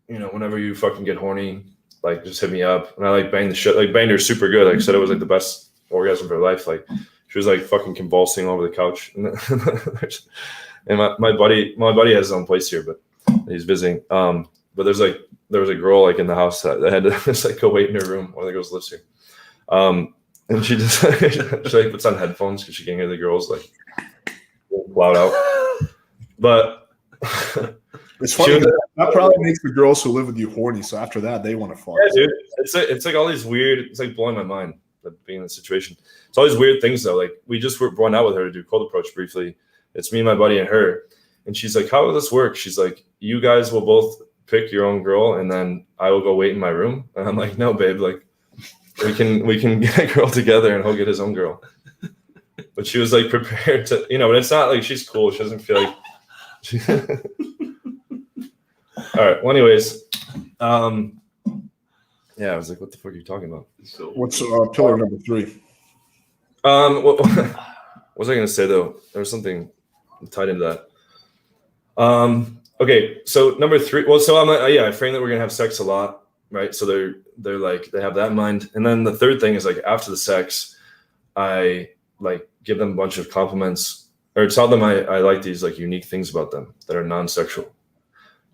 you know, whenever you fucking get horny, like just hit me up. And I like banged her super good. Like said it was like the best orgasm of her life. Like she was like fucking convulsing over the couch. And my buddy has his own place here, but he's visiting. But there was a girl like in the house that had to just like go wait in her room. One of the girls lives here. And she just she like puts on headphones because she can't hear the girls like loud out. But it's funny that probably makes the girls who live with you horny. So after that, they want to fuck. Yeah, dude. It's like all these weird. It's like blowing my mind being in this situation. It's all these weird things though. Like we just were going out with her to do cold approach briefly. It's me, my buddy, and her. And she's like, "How will this work?" She's like, "You guys will both pick your own girl, and then I will go wait in my room." And I'm like, "No, babe. Like, we can get a girl together, and he'll get his own girl." But she was like prepared to, you know. But it's not like she's cool. She doesn't feel like. All right. Well, anyways, yeah, I was like, "What the fuck are you talking about?" So What's pillar number 3? What was I gonna say though? There was something tied into that. Okay, so number 3. Well, so I'm like, I frame that we're gonna have sex a lot, right? So they're like they have that in mind, and then the third thing is like after the sex, I like give them a bunch of compliments or tell them I like these like unique things about them that are non-sexual.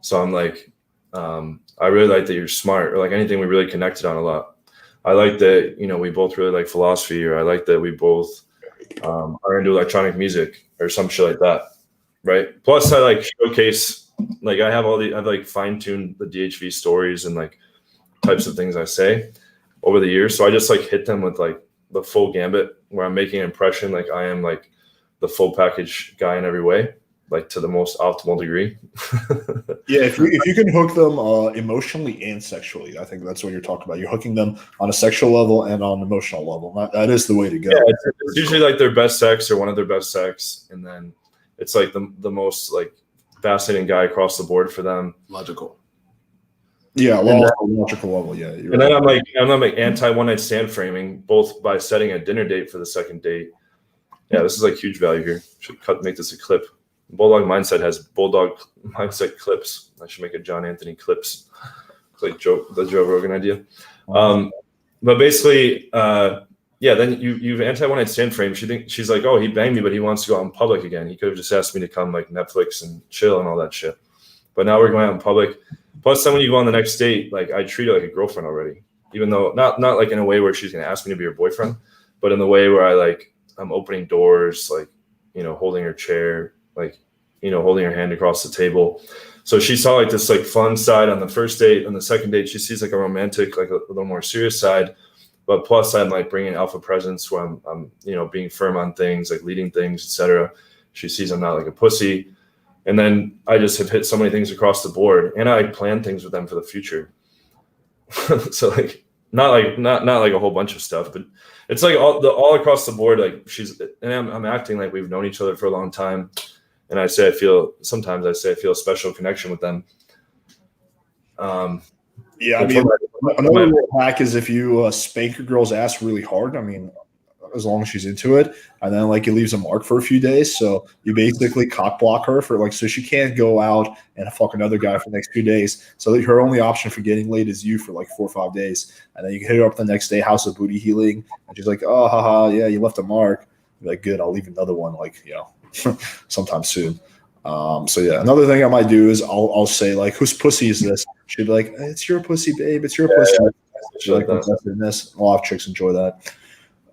So I'm like, I really like that you're smart, or like anything we really connected on a lot. I like that, you know, we both really like philosophy, or I like that we both are into electronic music or some shit like that, right? Plus, I like showcase, like I've like fine-tuned the DHV stories and like types of things I say over the years. So I just like hit them with like the full gambit where I'm making an impression like I am like the full package guy in every way, like to the most optimal degree. Yeah, if you can hook them emotionally and sexually, I think that's what you're talking about. You're hooking them on a sexual level and on an emotional level. That is the way to go. Yeah, it's usually like their best sex or one of their best sex, and then it's like the most like fascinating guy across the board for them. logical. Yeah, And then, logical level. Yeah, you're and right. then I'm like anti one night stand framing, both by setting a dinner date for the second date. Yeah, this is like huge value here. Should make this a clip. Bulldog Mindset has Bulldog Mindset clips. I should make a John Anthony clips. It's like the Joe Rogan idea. But basically, yeah, then you've anti one night stand frame. She's like, oh, he banged me, but he wants to go out in public again. He could have just asked me to come like Netflix and chill and all that shit. But now we're going out in public. Plus, then when you go on the next date, like I treat her like a girlfriend already, even though not like in a way where she's gonna ask me to be her boyfriend, but in the way where I'm opening doors, like, you know, holding her chair, like, you know, holding her hand across the table. So she saw like this like fun side on the first date. On the second date, she sees like a romantic, like a little more serious side. But plus, I'm like bringing alpha presence where I'm you know, being firm on things, like leading things, etc. She sees I'm not like a pussy. And then I just have hit so many things across the board, and I plan things with them for the future. So like not like a whole bunch of stuff, but it's like all across the board. Like I'm acting like we've known each other for a long time, and sometimes I say I feel a special connection with them. Yeah, I mean, another little hack is if you spank your girl's ass really hard. I mean, as long as she's into it, and then like it leaves a mark for a few days. So you basically cock block her for like, so she can't go out and fuck another guy for the next 2 days. So her only option for getting laid is you for like 4 or 5 days, and then you can hit her up the next day, house of booty healing, and she's like, oh, haha, yeah, you left a mark. You're like, good, I'll leave another one, like, you know, sometime soon. So yeah, another thing I might do is I'll say like, whose pussy is this? She'd be like, it's your pussy, babe. It's your pussy. She's like, invested in this. A lot of chicks enjoy that.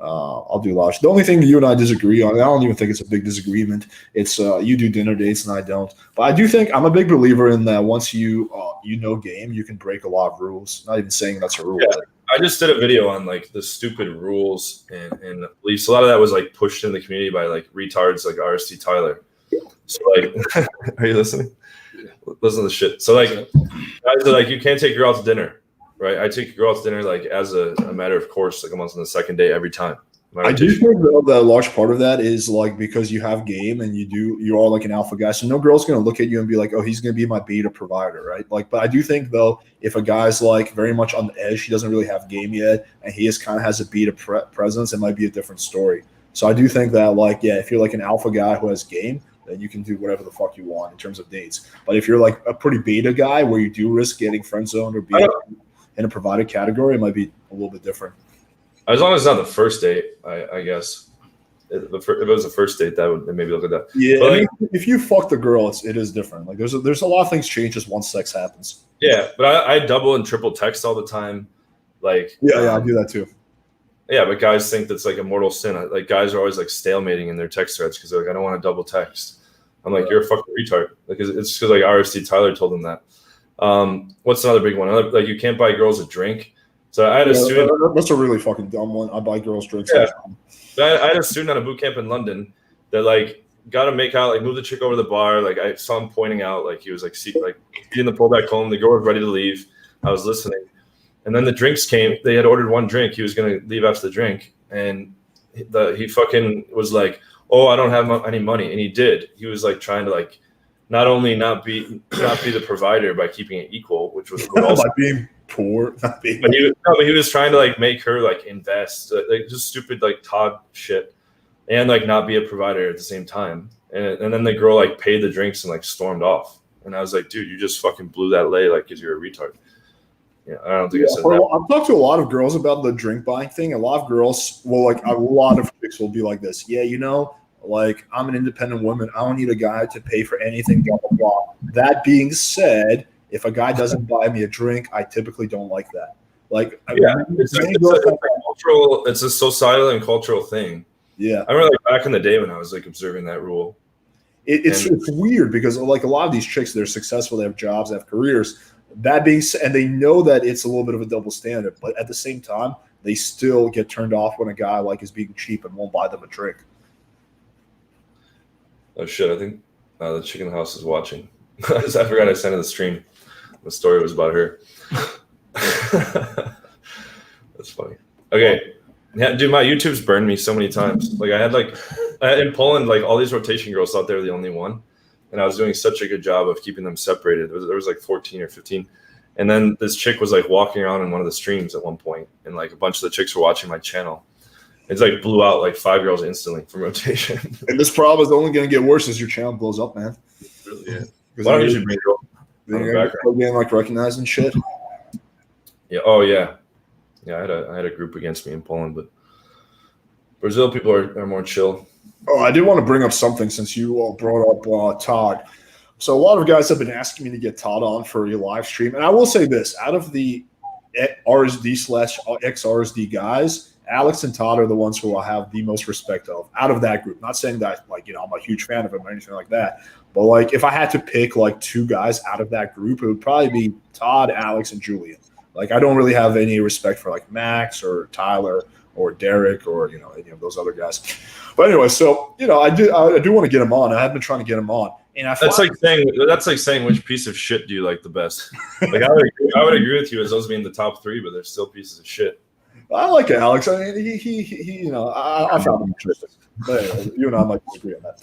I'll do lots. The only thing you and I disagree on, I don't even think it's a big disagreement. It's you do dinner dates and I don't. But I do think I'm a big believer in that once you know game, you can break a lot of rules. Not even saying that's a rule. Yeah, I just did a video on like the stupid rules and beliefs. A lot of that was like pushed in the community by like retards like RST Tyler. So like, are you listening? Listen to the shit. So like, guys are like, you can't take your girl out to dinner, right? I take your girl out to dinner like as a matter of course, like I'm on the second day every time. I do think though that a large part of that is like because you have game and you are like an alpha guy, so no girl's gonna look at you and be like, oh, he's gonna be my beta provider, right? Like, but I do think though, if a guy's like very much on the edge, he doesn't really have game yet, and he just kind of has a beta presence, it might be a different story. So I do think that like, yeah, if you're like an alpha guy who has game, then you can do whatever the fuck you want in terms of dates. But if you're like a pretty beta guy where you do risk getting friend zoned or being in a provided category, it might be a little bit different. As long as it's not the first date, I guess. If it was the first date, that would maybe look at that. Yeah, but I mean, if you fuck the girl, it is different. Like there's a lot of things change just once sex happens. Yeah, but I double and triple text all the time. Like yeah, I do that too. Yeah, but guys think that's like a mortal sin. Like guys are always like stalemating in their text threads because they're like, I don't want to double text. I'm like, you're a fucking retard. Like it's because like RST Tyler told them that. What's another big one? Like you can't buy girls a drink. So I had a student. That's a really fucking dumb one. I buy girls drinks. Yeah. I had a student at a boot camp in London that like got to make out, like move the chick over the bar. Like I saw him pointing out, like he was like in the pull back home. The girl was ready to leave. I was listening, and then the drinks came. They had ordered one drink. He was gonna leave after the drink, and he fucking was like, "Oh, I don't have any money," and he did. He was like trying to like not only not be the provider by keeping it equal, which was also by being poor, but he was trying to like make her like invest, like just stupid like Todd shit, and like not be a provider at the same time. And then the girl like paid the drinks and like stormed off. And I was like, dude, you just fucking blew that lay like because you're a retard. Yeah, I don't think I said that. I've talked to a lot of girls about the drink buying thing. A lot of girls will like a lot of chicks will be like this. Yeah, you know, like I'm an independent woman. I don't need a guy to pay for anything. Blah blah blah. That being said, if a guy doesn't buy me a drink, I typically don't like that. Like, yeah, it's a societal and cultural thing. Yeah, I remember like back in the day when I was like observing that rule. It's weird because like a lot of these chicks, they're successful, they have jobs, they have careers. That being said, and they know that it's a little bit of a double standard, but at the same time, they still get turned off when a guy like is being cheap and won't buy them a drink. Oh shit! I think the chicken house is watching. I forgot I sent her the stream. The story was about her. That's funny. Okay. Yeah, dude, my YouTube's burned me so many times. Like I had in Poland, like all these rotation girls thought they were the only one. And I was doing such a good job of keeping them separated. There was like 14 or 15. And then this chick was like walking around in one of the streams at one point, and like a bunch of the chicks were watching my channel. It's like blew out like 5 girls instantly from rotation. And this problem is only going to get worse as your channel blows up, man. Yeah. Why don't you should bring you're getting like recognized and shit. Yeah. Oh yeah. Yeah. I had a group against me in Poland, but Brazil people are more chill. Oh, I did want to bring up something since you all brought up Todd. So a lot of guys have been asking me to get Todd on for a live stream, and I will say this: out of the RSD/XRSD guys, Alex and Todd are the ones who I have the most respect of out of that group. Not saying that I'm a huge fan of him or anything like that, but like if I had to pick like 2 guys out of that group, it would probably be Todd, Alex, and Julian. Like I don't really have any respect for like Max or Tyler or Derek or any of those other guys. But anyway, so I do want to get him on. I have been trying to get him on, and that's like saying which piece of shit do you like the best? Like I would agree with you as those being the top 3, but they're still pieces of shit. I like Alex. I mean, he I found him interesting. But anyway, you and I might disagree on that.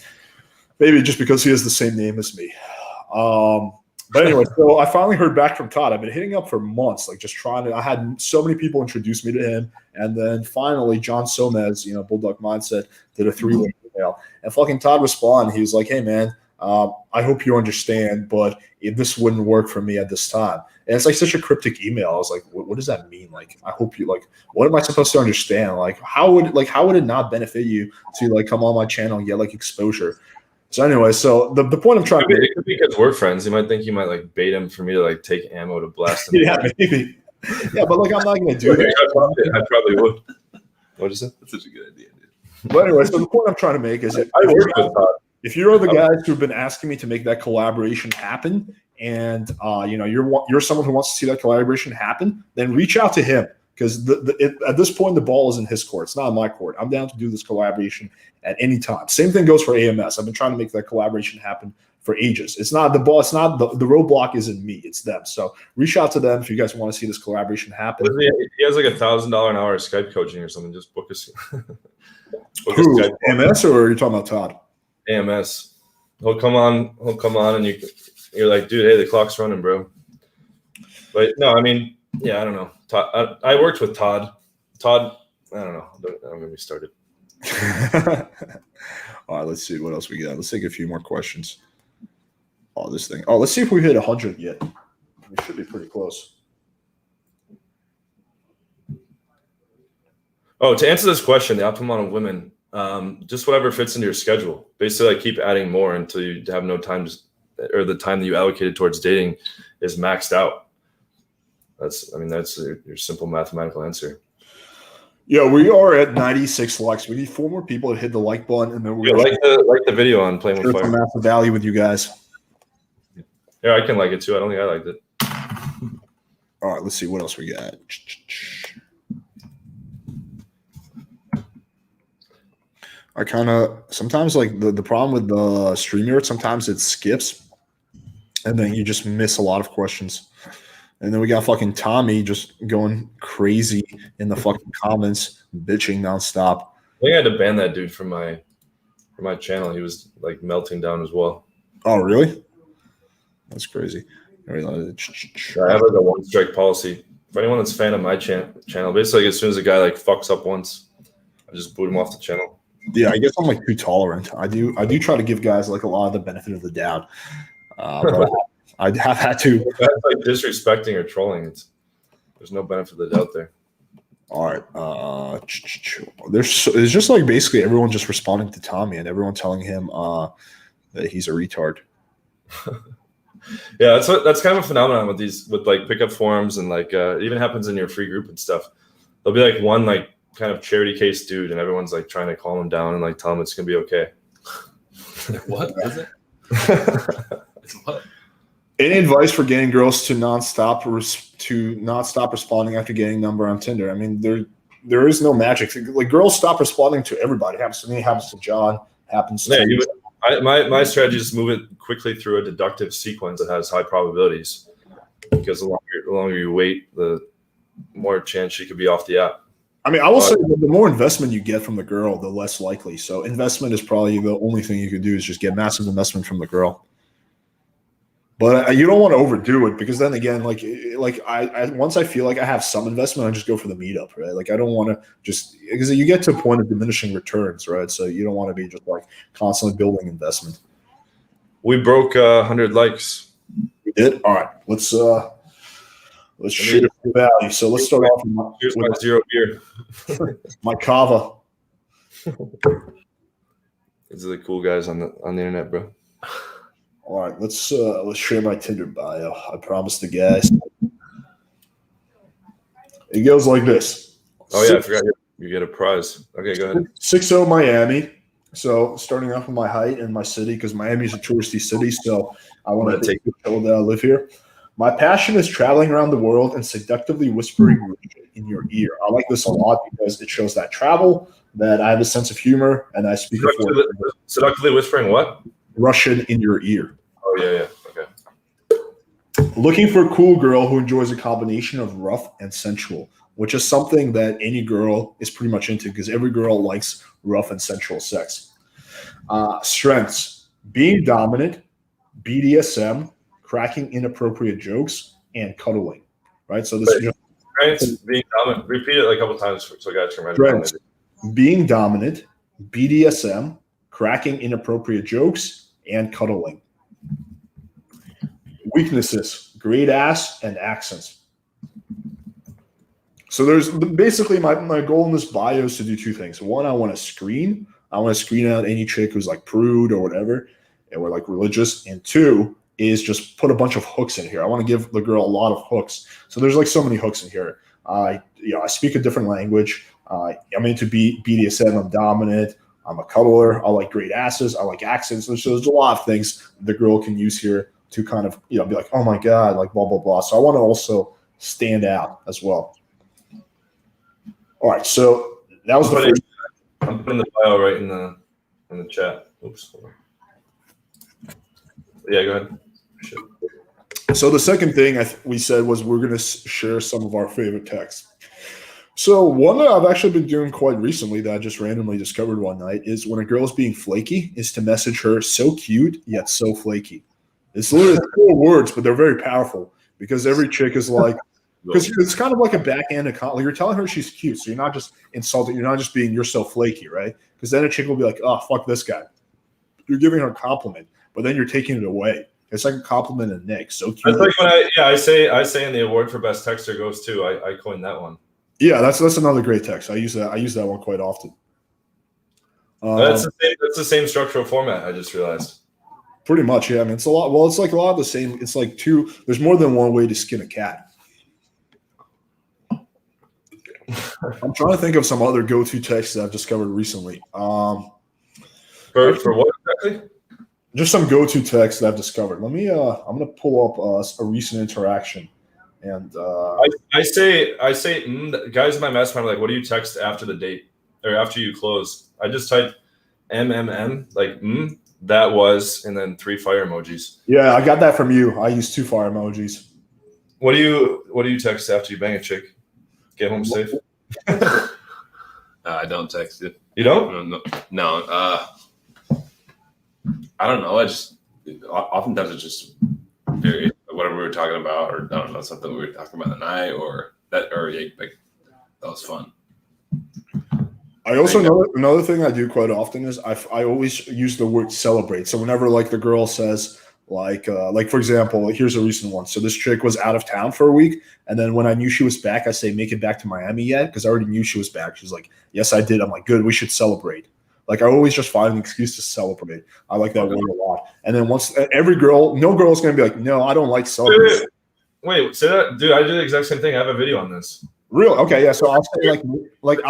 Maybe just because he has the same name as me. But anyway, so I finally heard back from Todd. I've been hitting up for months, like just trying to. I had so many people introduce me to him, and then finally John Somez, Bulldog Mindset, did a 3-way email, and fucking Todd responded. He was like, "Hey man, I hope you understand, but this wouldn't work for me at this time." And it's like such a cryptic email. I was like, what does that mean? Like, I hope you what am I supposed to understand? Like, how would it not benefit you to like come on my channel and get like exposure? So anyway, so the point I'm trying to it could be because we're friends. He might think you might like bait him for me to like take ammo to blast him. Yeah, maybe. Yeah, but like I'm not gonna do that. I probably would. What is it? That's such a good idea, dude. But anyway, so the point I'm trying to make is if you're the guys who've been asking me to make that collaboration happen, and you're someone who wants to see that collaboration happen, then reach out to him. Because at this point, the ball is in his court. It's not in my court. I'm down to do this collaboration at any time. Same thing goes for AMS. I've been trying to make that collaboration happen for ages. It's not the ball. It's not the roadblock isn't me. It's them. So reach out to them if you guys want to see this collaboration happen. He has like $1,000 an hour Skype coaching or something. Just book us. Who, AMS or are you talking about Todd? AMS. He'll come on, and you're like, dude, hey, the clock's running, bro. But no, I mean. Yeah, I don't know. Todd, I worked with Todd. Todd, I don't know. Don't get me started. All right, let's see what else we got. Let's take a few more questions. Oh, this thing. Oh, let's see if we hit 100 yet. We should be pretty close. Oh, to answer this question, the optimal amount of women, just whatever fits into your schedule. Basically, like keep adding more until you have no time, or the time that you allocated towards dating is maxed out. That's your simple mathematical answer. Yeah, we are at 96 likes. We need 4 more people to hit the like button, and then we're like the video on Playing with Fire. Massive value with you guys. Yeah, I can like it too. I don't think I liked it. All right, let's see what else we got. I kind of sometimes like the problem with the StreamYard. Sometimes it skips, and then you just miss a lot of questions. And then we got fucking Tommy just going crazy in the fucking comments, bitching nonstop. I think I had to ban that dude from my channel. He was like melting down as well. Oh, really? That's crazy. I have like a 1-strike policy. For anyone that's a fan of my channel, basically as soon as a guy like fucks up once, I just boot him off the channel. Yeah, I guess I'm like too tolerant. I do try to give guys like a lot of the benefit of the doubt. But I have had to. That's like disrespecting or trolling. There's no benefit of the doubt there. All right. It's just like basically everyone just responding to Tommy and everyone telling him that he's a retard. Yeah, that's kind of a phenomenon with like pickup forums and like it even happens in your free group and stuff. There'll be like one like kind of charity case dude, and everyone's like trying to calm him down and like tell him it's gonna be okay. What is it? What? Any advice for getting girls to not stop responding after getting number on Tinder? I mean, there is no magic. Like girls stop responding to everybody. It happens to me. It happens to John. Happens to my strategy is move it quickly through a deductive sequence that has high probabilities. Because the longer you wait, the more chance she could be off the app. I mean, I will say that the more investment you get from the girl, the less likely. So investment is probably the only thing you could do is just get massive investment from the girl. But you don't want to overdo it because then again, I once I feel like I have some investment, I just go for the meetup, right? Like I don't want to just because you get to a point of diminishing returns, right? So you don't want to be just like constantly building investment. We broke 100 likes. We did. All right, let's share the value. So let's start off Here's my zero beer. my kava. These are the cool guys on the internet, bro. All right, let's share my Tinder bio. I promised the guys. It goes like this. Oh yeah, I forgot you get a prize. Okay, go ahead. 6'0" Miami. So starting off with my height and my city, because Miami's a touristy city, so I want to take the show that I live here. My passion is traveling around the world and seductively whispering in your ear. I like this a lot because it shows that travel, that I have a sense of humor, and I speak seductively whispering what? Russian in your ear. Oh yeah, okay. Looking for a cool girl who enjoys a combination of rough and sensual, which is something that any girl is pretty much into because every girl likes rough and sensual sex. Strengths: being dominant, BDSM, cracking inappropriate jokes, and cuddling. Right. So this is strengths, being dominant. Repeat it like a couple times so guys can write it down. Being dominant, BDSM, cracking inappropriate jokes, and cuddling. Weaknesses: great ass and accents. So there's basically my goal in this bio is to do two things. One, I want to screen out any chick who's like prude or whatever, and we're like religious. And two is just put a bunch of hooks in here. I want to give the girl a lot of hooks. So there's like so many hooks in here. I speak a different language. I'm into BDSM. I'm dominant. I'm a cuddler. I like great asses. I like accents. So there's a lot of things the girl can use here to kind of be like, oh my god, like blah blah blah. So I want to also stand out as well. All right, so that was the first. I'm putting the bio right in the chat. Oops. Yeah, go ahead. Sure. So the second thing we said was we're going to share some of our favorite texts. So one that I've actually been doing quite recently that I just randomly discovered one night is when a girl is being flaky, is to message her so cute yet so flaky. It's literally 4 words, but they're very powerful because every chick is like, because it's kind of like a backhanded compliment. You're telling her she's cute, so you're not just insulting. You're not just being, you're so flaky, right? Because then a chick will be like, oh, fuck this guy. You're giving her a compliment, but then you're taking it away. It's like a compliment and Nick. So cute. That's like when I say in the award for best texter goes to, I coined that one. Yeah, that's another great text. I use that one quite often. That's the same structural format. I just realized. Pretty much, yeah. I mean, it's a lot. Well, it's like a lot of the same. It's like there's more than one way to skin a cat. I'm trying to think of some other go-to texts that I've discovered recently. For what exactly? Just some go-to texts that I've discovered. Let me. I'm gonna pull up a recent interaction, and I say, guys in my mastermind are like, what do you text after the date or after you close? I just type MMM like that was, and then 3 fire emojis. Yeah, I got that from you. I use 2 fire emojis. What do you text after you bang a chick? Get home safe. I don't text it. You don't? No. I don't know. Oftentimes it's just very whatever we were talking about, or I don't know, something we were talking about the night, or that was fun. I also another thing I do quite often is I always use the word celebrate. So whenever like the girl says like for example, here's a recent one. So this chick was out of town for a week, and then when I knew she was back, I say, make it back to Miami yet? Because I already knew she was back. She's like, yes, I did. I'm like, good, we should celebrate. Like I always just find an excuse to celebrate. I like that word a lot. And then once no girl's gonna be like, no, I don't like celebrate. Wait, say that, dude. I do the exact same thing. I have a video on this. Real? Okay, yeah. So I'll say like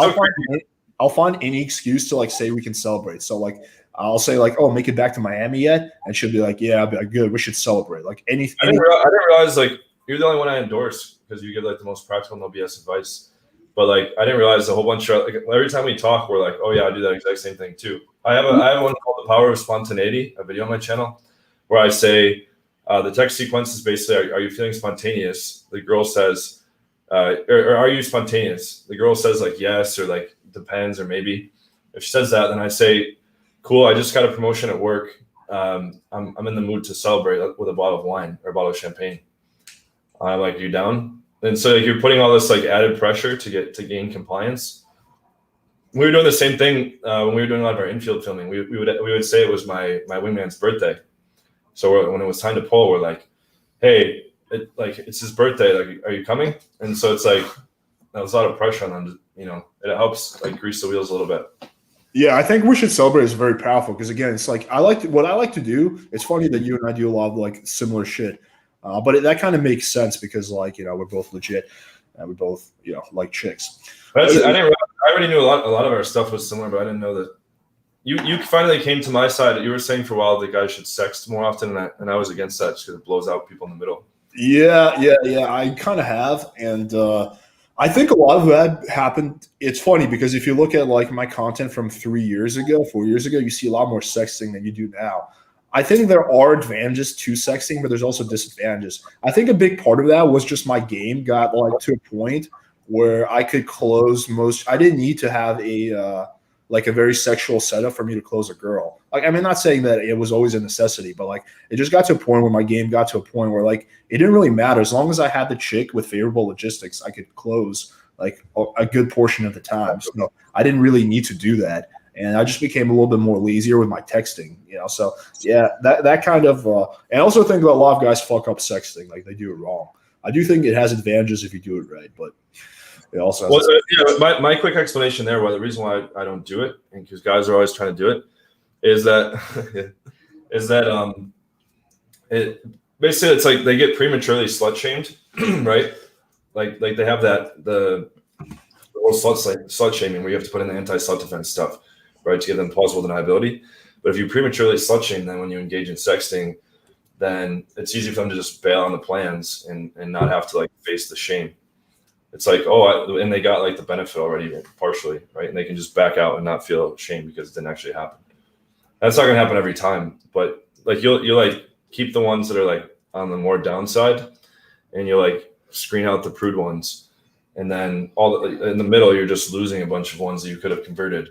I'll find any excuse to like say we can celebrate. So like I'll say like, oh, make it back to Miami yet? And she'll be like, yeah, I'll be like, good, we should celebrate. Like anything. I didn't realize like you're the only one I endorse because you give like the most practical, no BS advice. But like I didn't realize a whole bunch of like every time we talk, we're like, oh yeah, I do that exact same thing too. I have one called The Power of Spontaneity, a video on my channel, where I say the text sequence is basically, are you feeling spontaneous? The girl says, or are you spontaneous? The girl says like yes, or like depends, or maybe. If she says that, then I say, cool, I just got a promotion at work. I'm in the mood to celebrate with a bottle of wine or a bottle of champagne. I'm like, you down? And so like, you're putting all this like added pressure to gain compliance. We were doing the same thing when we were doing a lot of our infield filming. We would say it was my wingman's birthday. So when it was time to pull, we're like, hey, it's his birthday. Like, are you coming? And so it's like that was a lot of pressure on them. It helps like grease the wheels a little bit. Yeah, I think we should celebrate is very powerful because again, it's like what I like to do. It's funny that you and I do a lot of like similar shit, but that kind of makes sense because like we're both legit and we both like chicks. I already knew a lot of our stuff was similar, but I didn't know that you finally came to my side. You were saying for a while that guys should sext more often, and I was against that just because it blows out people in the middle. Yeah. I kind of have, and I think a lot of that happened. It's funny because if you look at like my content from 4 years ago, you see a lot more sexting than you do now. I think there are advantages to sexting, but there's also disadvantages. I think a big part of that was just my game got like to a point where I could close most. I didn't need to have a very sexual setup for me to close a girl. Like, I mean, not saying that it was always a necessity, but like it just got to a point where my game got to a point where like it didn't really matter as long as I had the chick with favorable logistics, I could close like a good portion of the time. So I didn't really need to do that, and I just became a little bit more lazier with my texting. So yeah, that kind of. And I also think that a lot of guys fuck up sexting, like they do it wrong. I do think it has advantages if you do it right, but. It also has my quick explanation there, why the reason why I don't do it, and because guys are always trying to do it, is that it basically it's like they get prematurely slut shamed, right? Like they have the whole slut shaming where you have to put in the anti-slut defense stuff, right, to give them plausible deniability. But if you prematurely slut shame them when you engage in sexting, then it's easy for them to just bail on the plans and not have to like face the shame. It's like, and they got like the benefit already partially, right? And they can just back out and not feel shame because it didn't actually happen. That's not gonna happen every time, but like you'll like keep the ones that are like on the more downside, and you like screen out the prude ones, and then in the middle you're just losing a bunch of ones that you could have converted.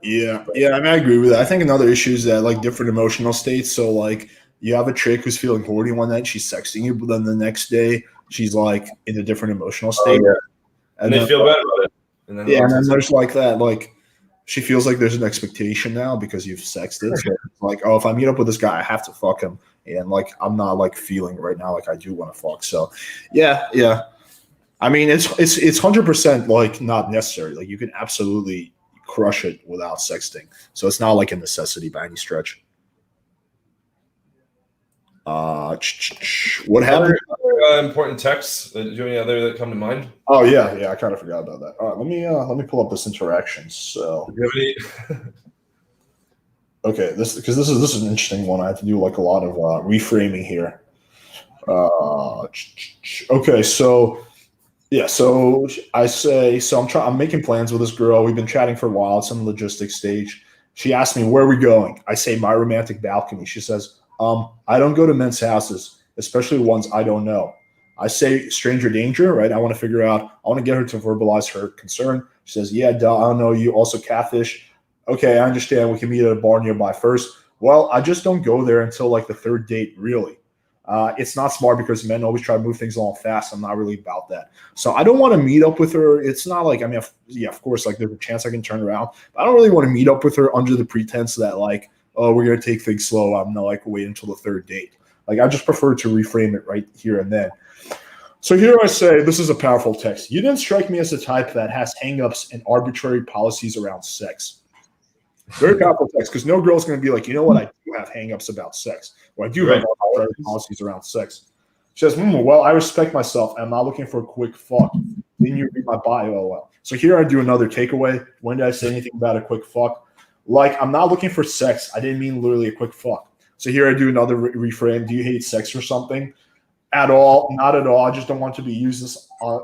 Yeah. I mean, I agree with that. I think another issue is that like different emotional states. So like you have a chick who's feeling horny one night, she's sexting you, but then the next day she's like in a different emotional state. Oh, yeah. And they feel bad about it. And then there's like that, like she feels like there's an expectation now because you've sexted. So it's like, if I meet up with this guy, I have to fuck him. And like I'm not like feeling right now like I do want to fuck. So yeah. I mean, it's 100% like not necessary. Like you can absolutely crush it without sexting. So it's not like a necessity by any stretch. What happened? Other important texts. Do you have any other that come to mind? Oh yeah, I kind of forgot about that. All right, let me pull up this interaction. So, do you have any? Okay, this is an interesting one. I have to do like a lot of reframing here. Okay, so yeah, so I say I'm making plans with this girl. We've been chatting for a while. It's in the logistics stage. She asked me, where are we going? I say my romantic balcony. She says, I don't go to men's houses, especially ones I don't know. I say stranger danger, right? I want to get her to verbalize her concern. She says, yeah, duh, I don't know you. Also catfish. Okay, I understand. We can meet at a bar nearby first. Well, I just don't go there until like the third date, really. It's not smart because men always try to move things along fast. I'm not really about that. So I don't want to meet up with her. It's not like, I mean, of course, like there's a chance I can turn around. But I don't really want to meet up with her under the pretense that like, oh, we're going to take things slow. I'm going to like wait until the third date. Like I just prefer to reframe it right here and then. So here I say, this is a powerful text. You didn't strike me as the type that has hangups and arbitrary policies around sex. Very powerful text because no girl's going to be like, you know what, I do have hangups about sex. Or I do have arbitrary policies around sex. She says, well, I respect myself. I'm not looking for a quick fuck. Then you read my bio, well. So here I do another takeaway. When did I say anything about a quick fuck? Like, I'm not looking for sex. I didn't mean literally a quick fuck. So here I do another reframe. Do you hate sex or something? At all? Not at all. I just don't want to be used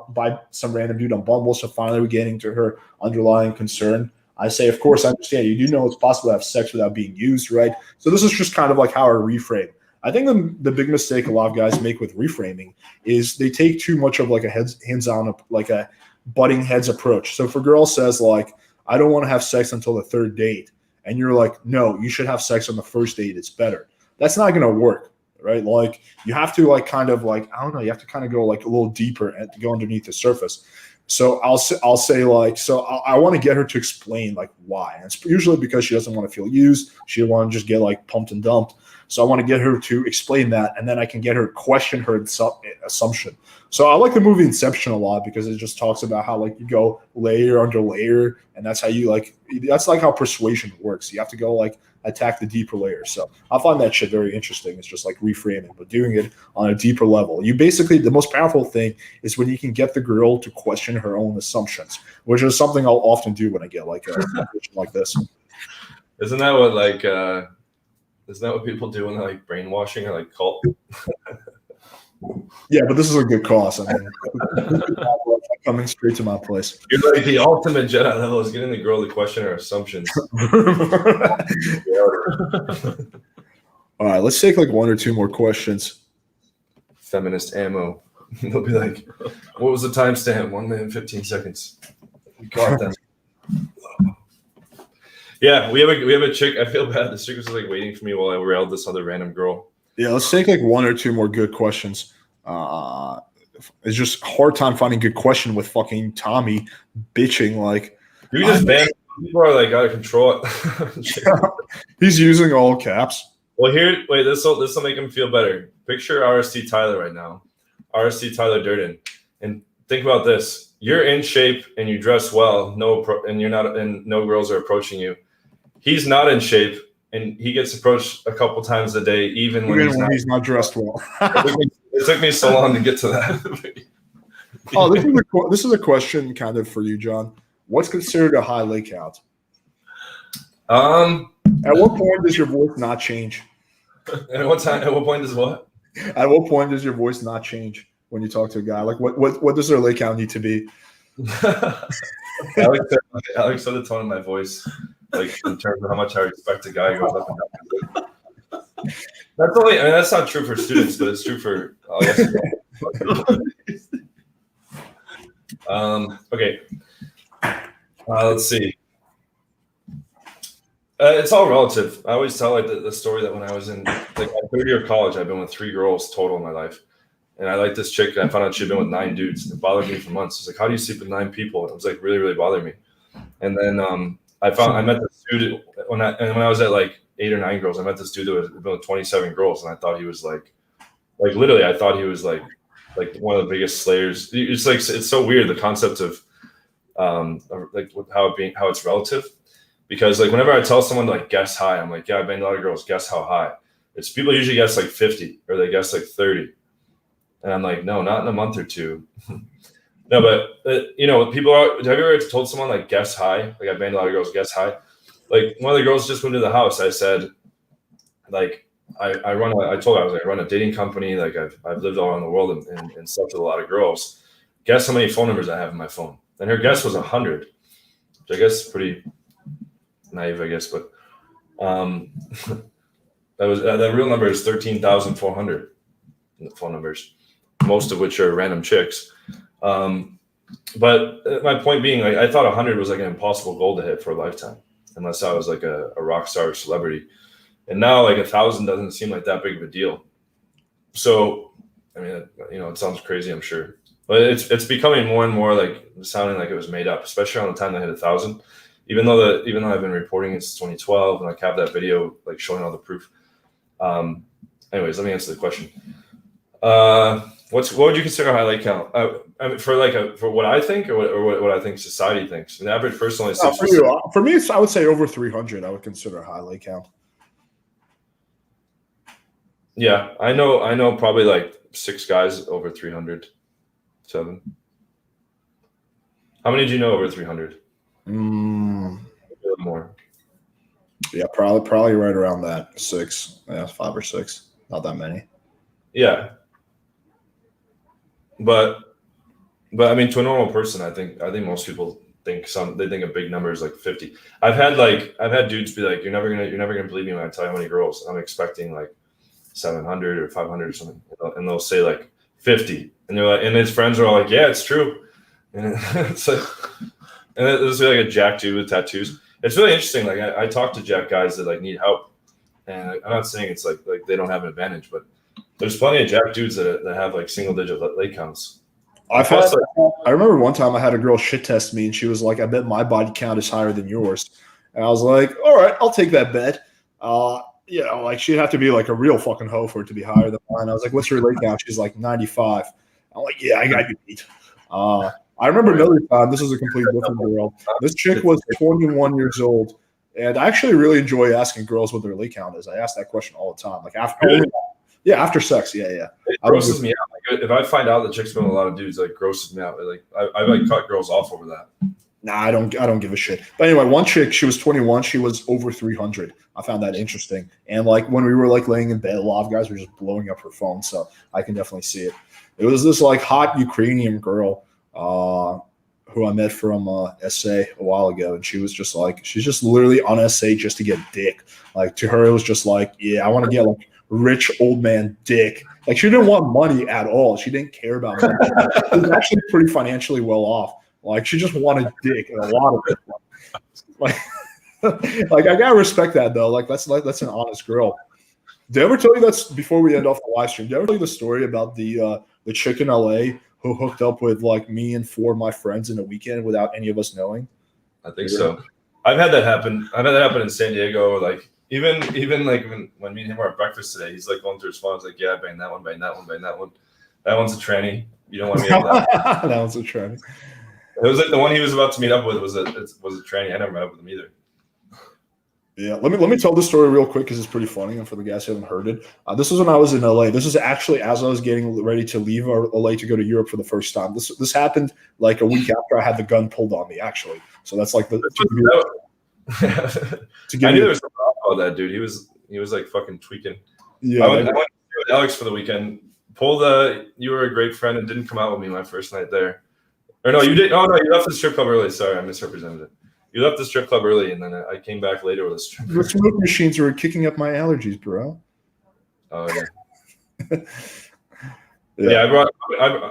by some random dude on Bumble. So finally we're getting to her underlying concern. I say, of course, I understand. You do know it's possible to have sex without being used, right? So this is just kind of like how I reframe. I think the big mistake a lot of guys make with reframing is they take too much of like a hands-on, like a butting heads approach. So if a girl says like, I don't want to have sex until the third date, and you're like, no, you should have sex on the first date. It's better. That's not going to work, right? Like you have to like kind of like, I don't know, you have to kind of go like a little deeper and go underneath the surface. So I'll say like, so I want to get her to explain like why. And it's usually because she doesn't want to feel used. She doesn't want to just get like pumped and dumped. So I want to get her to explain that, and then I can get her to question her assumption. So I like the movie Inception a lot because it just talks about how like you go layer under layer, and that's how you like, that's like how persuasion works. You have to go like attack the deeper layers. So I find that shit very interesting. It's just like reframing, but doing it on a deeper level. You basically, the most powerful thing is when you can get the girl to question her own assumptions, which is something I'll often do when I get like a situation like this. Isn't that what like isn't that what people do when they're like brainwashing or like cult? Yeah, but this is a good cause. I mean, coming straight to my place. You're like the ultimate Jedi level is getting the girl to question her assumptions. All right, let's take like one or two more questions. Feminist ammo. They'll be like, what was the timestamp? 1 minute, 15 seconds. We got them. Yeah, we have a chick. I feel bad. The chick was like waiting for me while I railed this other random girl. Yeah, let's take like one or two more good questions. It's just hard time finding good question with fucking Tommy bitching like. You just ban people are like out of control. He's using all caps. Well, this will make him feel better. Picture RST Tyler right now, RST Tyler Durden, and think about this: you're in shape and you dress well. And you're not, and no girls are approaching you. He's not in shape, and he gets approached a couple times a day, even when he's not dressed well. It took me so long to get to that. Oh, this is a question kind of for you, John. What's considered a high lay count? At what point does your voice not change? At what point does what? At what point does your voice not change when you talk to a guy? Like what does their lay count need to be? Alex said the tone of my voice, like in terms of how much I respect a guy who goes up and down. That's not true for students, but it's true for okay. Let's see. It's all relative. I always tell like the story that when I was in like my third year of college, I've been with 3 girls total in my life. And I like this chick, and I found out she'd been with 9 dudes. It bothered me for months. It's like, how do you sleep with 9 people? And it was like really, really bothering me. And then I met this dude when I was at like 8 or 9 girls. I met this dude that was with 27 girls, and I thought he was like literally, I thought he was like one of the biggest slayers. It's like it's so weird the concept of like how it's relative, because like whenever I tell someone to like guess high, I'm like, yeah, I've been a lot of girls. Guess how high? It's people usually guess like 50 or they guess like 30. And I'm like, no, not in a month or 2. No, but people are. Have you ever told someone like guess high? Like I've been a lot of girls guess high. Like one of the girls just moved to the house. I said, like I told her I was like I run a dating company. Like I've lived all around the world and slept with a lot of girls. Guess how many phone numbers I have in my phone? And her guess was 100, which I guess is pretty naive, I guess, but that real number is 13,400 phone numbers, most of which are random chicks. But my point being, like, I thought 100 was like an impossible goal to hit for a lifetime, unless I was like a rock star celebrity. And now like 1,000 doesn't seem like that big of a deal. So, I mean, it sounds crazy, I'm sure, but it's becoming more and more like sounding like it was made up, especially around the time they hit 1,000. Even though I've been reporting it since 2012 and I have that video like showing all the proof. Anyways, let me answer the question. What would you consider a high lay count? I mean, for what I think, or what I think society thinks. An average person only sleeps for me, I would say over 300. I would consider a high lay count. Yeah, I know probably like 6 guys over 300, 7. How many do you know over 300? More. Yeah, probably right around that 6. Yeah, 5 or 6. Not that many. Yeah. But I mean, to a normal person, I think most people think a big number is like 50. I've had dudes be like, you're never gonna believe me when I tell you how many girls. I'm expecting like 700 or 500 or something, and they'll say like 50, and they're like, and his friends are all like, yeah, it's true, and it's like, and this is like a jack dude with tattoos. it's really interesting. Like I talk to Jack guys that like need help, and I'm not saying it's like they don't have an advantage, but there's plenty of Jack dudes that have like single digit late counts. I remember one time I had a girl shit test me, and she was like, "I bet my body count is higher than yours," and I was like, "All right, I'll take that bet." Like she'd have to be like a real fucking hoe for it to be higher than mine. I was like, "What's your late count?" She's like 95. I'm like, "Yeah, I got you beat." I remember another time. This was a completely different girl. This chick was 21 years old, and I actually really enjoy asking girls what their late count is. I ask that question all the time, like after sex. Yeah. It grosses me out. Like, if I find out that chicks been with a lot of dudes, like grosses me out. Like I like cut girls off over that. Nah, I don't give a shit. But anyway, one chick, she was 21. She was over 300. I found that interesting. And like when we were like laying in bed, a lot of guys were just blowing up her phone. So I can definitely see it. It was this like hot Ukrainian girl who I met from SA a while ago, and she was just like, she's just literally on SA just to get dick. Like to her, it was just like, yeah, I want to get like rich old man dick. Like she didn't want money at all. She didn't care about money. She was actually pretty financially well off. Like she just wanted dick and a lot of it. Like, like I gotta respect that though. Like that's an honest girl. Did I ever tell you that's before we end off the live stream? Did I ever tell you the story about the chick in LA who hooked up with like me and 4 of my friends in a weekend without any of us knowing? I think so. I've had that happen. I've had that happen in San Diego. Like even like when me and him were at breakfast today, he's like going through his phone. I was like, yeah, bang that one, bang that one, bang that one. That one's a tranny. You don't want me on that. That one's a tranny. It was like the one he was about to meet up with was a tranny. I never met up with him either. Yeah, let me tell this story real quick because it's pretty funny, and for the guys who haven't heard it, this was when I was in LA. This was actually as I was getting ready to leave LA to go to Europe for the first time. This happened like a week after I had the gun pulled on me, actually. So that's like I knew there was something about that dude. He was like fucking tweaking. Yeah, I went with Alex for the weekend. You were a great friend and didn't come out with me my first night there. Or no, you didn't. Oh no, you left the strip club early. Sorry, I misrepresented it. You left the strip club early, and then I came back later with a strip. The smoke machines were kicking up my allergies, bro. Oh yeah. Yeah, I brought.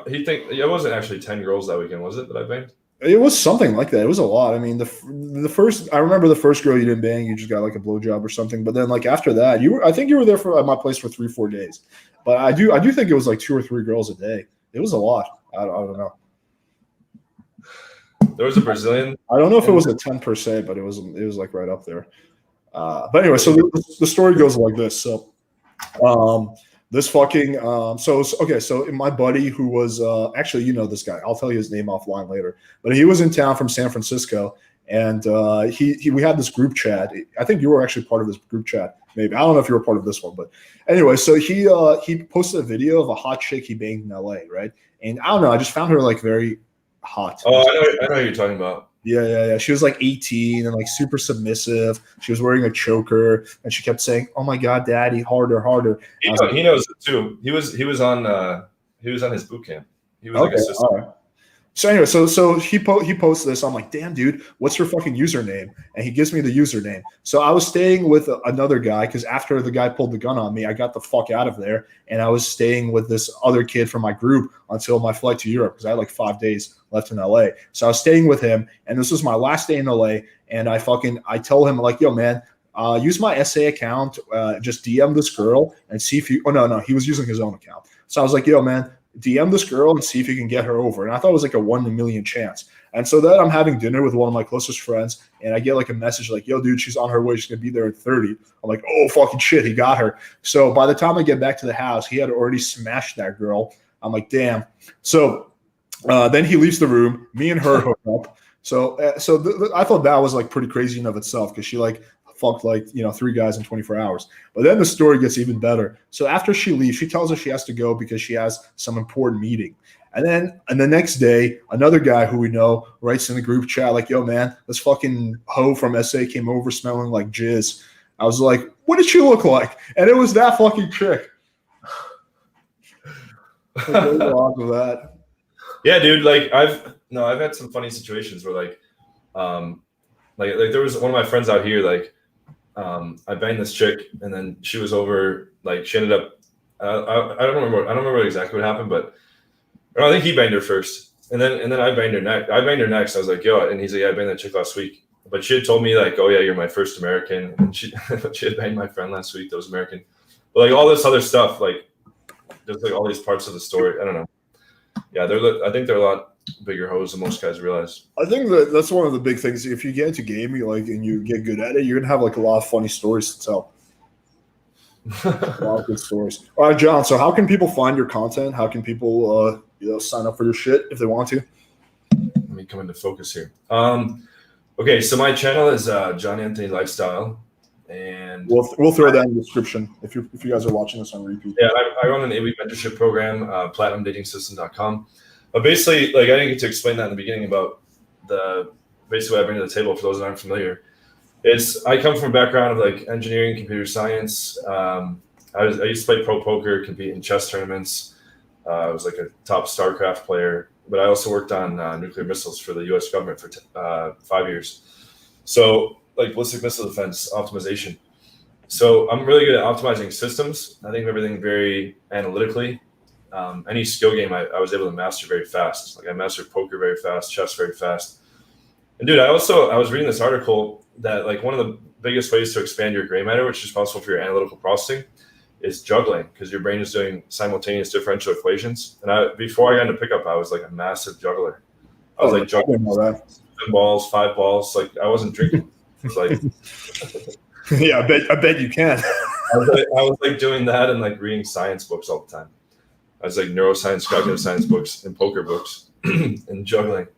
It wasn't actually 10 girls that weekend, was it? That I banged. It was something like that. It was a lot. I mean, the first. I remember the first girl you didn't bang. You just got like a blowjob or something. But then, like after that, I think you were there at my place for 3-4 days. But I do think it was like 2 or 3 girls a day. It was a lot. I don't know. There was a Brazilian. I don't know if it was a 10 per se, but it was like right up there. But anyway, so the story goes like this. So, this fucking so my buddy who was actually, you know, this guy, I'll tell you his name offline later, but he was in town from San Francisco, and we had this group chat. I think you were actually part of this group chat. Maybe I don't know if you were part of this one, but anyway, so he posted a video of a hot chick he banged in LA, right? And I don't know, I just found her like very hot. Oh, I know who you're talking about. Yeah. She was like 18 and like super submissive. She was wearing a choker, and she kept saying, "Oh my God, Daddy, harder, harder." He knows it too. He was on his boot camp. He was like assistant. All right. So anyway, so he posts this. I'm like, damn, dude, what's your fucking username? And he gives me the username. So I was staying with another guy because after the guy pulled the gun on me, I got the fuck out of there, and I was staying with this other kid from my group until my flight to Europe because I had like 5 days left in LA. So I was staying with him, and this was my last day in LA. And I tell him like, yo, man, use my SA account, just DM this girl and see if you. Oh no, he was using his own account. So I was like, yo, man, DM this girl and see if you can get her over. And I thought it was like a 1 in a million chance. And so then I'm having dinner with one of my closest friends, and I get like a message like, yo, dude, she's on her way. She's going to be there at 30. I'm like, oh, fucking shit, he got her. So by the time I get back to the house, he had already smashed that girl. I'm like, damn. So then he leaves the room. Me and her hook up. So I thought that was like pretty crazy in of itself because she like fucked like, 3 guys in 24 hours. But then the story gets even better. So after she leaves, she tells us she has to go because she has some important meeting. And the next day, another guy who we know writes in the group chat like, yo, man, this fucking hoe from SA came over smelling like jizz. I was like, what did she look like? And it was that fucking chick. That. Yeah, dude. Like I've had some funny situations where like there was one of my friends out here, like, I banged this chick, and then she was over. Like she ended up. I don't remember exactly what happened, but I think he banged her first, and then I banged her next. I banged her next. I was like, yo, and he's like, yeah, I banged that chick last week, But she had told me like, oh yeah, you're my first American. And she had banged my friend last week that was American. But like all this other stuff, like there's like all these parts of the story. I don't know. Yeah, I think they're a lot bigger hoes than most guys realize. I think that's one of the big things. If you get into gaming, like, and you get good at it, you're gonna have like a lot of funny stories to tell. A lot of good stories. All right, John. So, how can people find your content? How can people, sign up for your shit if they want to? Let me come into focus here. Okay, so my channel is John Anthony Lifestyle, and We'll throw that in the description if you guys are watching this on repeat. Yeah, I run an 8-week mentorship program, platinumdatingsystem.com. But basically, like I didn't get to explain that in the beginning about basically what I bring to the table for those that aren't familiar. I come from a background of like engineering, computer science. I used to play pro poker, compete in chess tournaments. I was like a top StarCraft player, but I also worked on nuclear missiles for the U.S. government for 5 years. So like ballistic missile defense optimization. So I'm really good at optimizing systems. I think of everything very analytically. Any skill game I was able to master very fast. Like I mastered poker very fast, chess very fast. And dude, I was reading this article that like one of the biggest ways to expand your gray matter, which is responsible for your analytical processing, is juggling, because your brain is doing simultaneous differential equations. And before I got into pickup, I was like a massive juggler. I was like juggling 7 balls, 5 balls. Like I wasn't drinking. It was like yeah, I bet you can. I was like doing that and like reading science books all the time. I was like neuroscience, cognitive science books, and poker books, and juggling.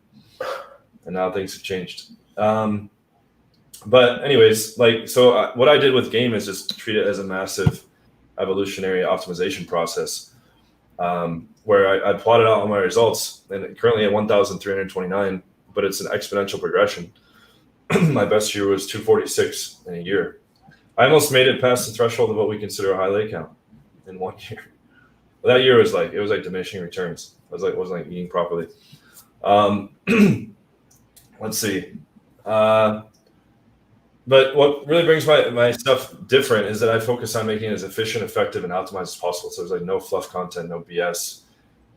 And now things have changed. But anyways, like, so what I did with game is just treat it as a massive evolutionary optimization process, where I plotted out all my results, and currently at 1,329, but it's an exponential progression. My best year was 246 in a year. I almost made it past the threshold of what we consider a high lay count in 1 year. But that year was like diminishing returns. I wasn't like eating properly. Let's see. But what really brings my stuff different is that I focus on making it as efficient, effective, and optimized as possible. So there's like no fluff content, no BS,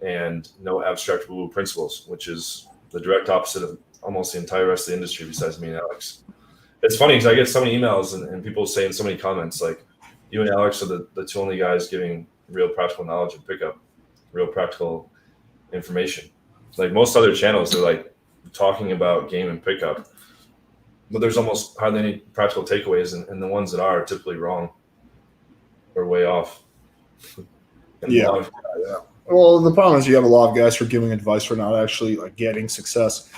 and no abstract woo-woo principles, which is the direct opposite of almost the entire rest of the industry besides me and Alex. It's funny because I get so many emails and people say in so many comments, like, you and Alex are the two only guys giving real practical knowledge and pickup, real practical information. Like most other channels, they're like talking about game and pickup, but there's almost hardly any practical takeaways, and the ones that are typically wrong or way off. Yeah. Well, the problem is you have a lot of guys who are giving advice for not actually like getting success.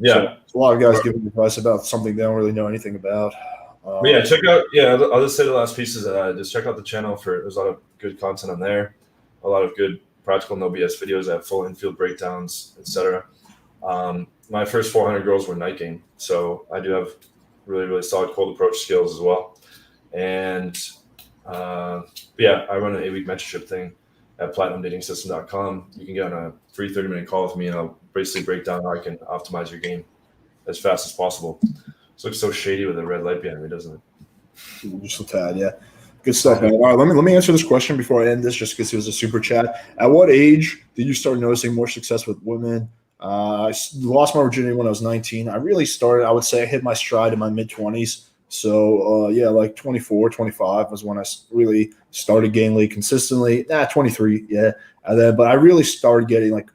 Yeah, so a lot of guys giving advice about something they don't really know anything about. Yeah, check out. Yeah, I'll just say the last pieces. Just check out the channel there's a lot of good content on there, a lot of good practical no BS videos. I have full infield breakdowns, etc. My first 400 girls were night game, so I do have really, really solid cold approach skills as well. And yeah, I run an 8-week mentorship thing at platinumdatingsystem.com. You can get on a free 30-minute call with me, and I'll basically break down how I can optimize your game as fast as possible. It looks so shady with a red light behind me, doesn't it? Just a tad, yeah. Good stuff, man. All right, let me answer this question before I end this, just because it was a super chat. At what age did you start noticing more success with women? I lost my virginity when I was 19. I really started, I would say I hit my stride in my mid-20s. So, yeah, like 24, 25 was when I really started gaining lead consistently. 23, yeah. But I really started getting like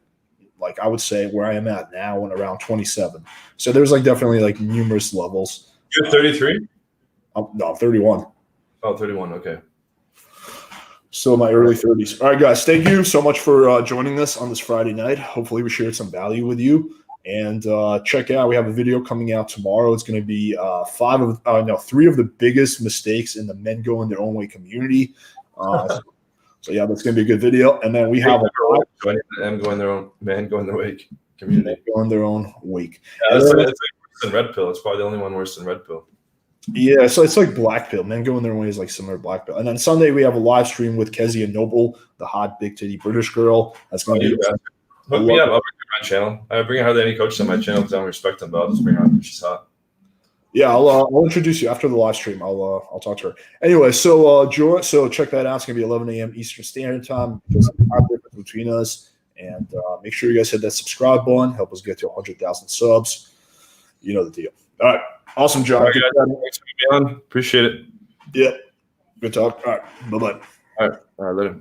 I would say where I am at now and around 27. So there's like definitely like numerous levels. You're 33? No, I'm 31. Oh, 31. Okay. So my early 30s. All right, guys. Thank you so much for joining us on this Friday night. Hopefully we shared some value with you. And check out, we have a video coming out tomorrow. It's going to be 3 of the biggest mistakes in the men going their own way community. So yeah, that's going to be a good video. And then we have men going their way community. Going their own wake. Yeah, it's like worse than Red Pill. It's probably the only one worse than Red Pill. Yeah, so it's like Black Pill. Men going their way is like similar to Black Pill. And then Sunday we have a live stream with Kezia Noble, the hot big titty British girl. That's going to be. Hook me up. I'll bring her on my channel. I bring hardly any coaches on my channel because I don't respect them, but I'll just bring her on because she's hot. Yeah, I'll introduce you after the live stream. I'll talk to her. Anyway, so check that out. It's gonna be 11 a.m. Eastern Standard Time because of the time difference between us. And make sure you guys hit that subscribe button. Help us get to 100,000 subs. You know the deal. All right. Awesome, John. All right, guys. Thanks for being on. Appreciate it. Yeah. Good talk. All right. Bye-bye. All right. Later.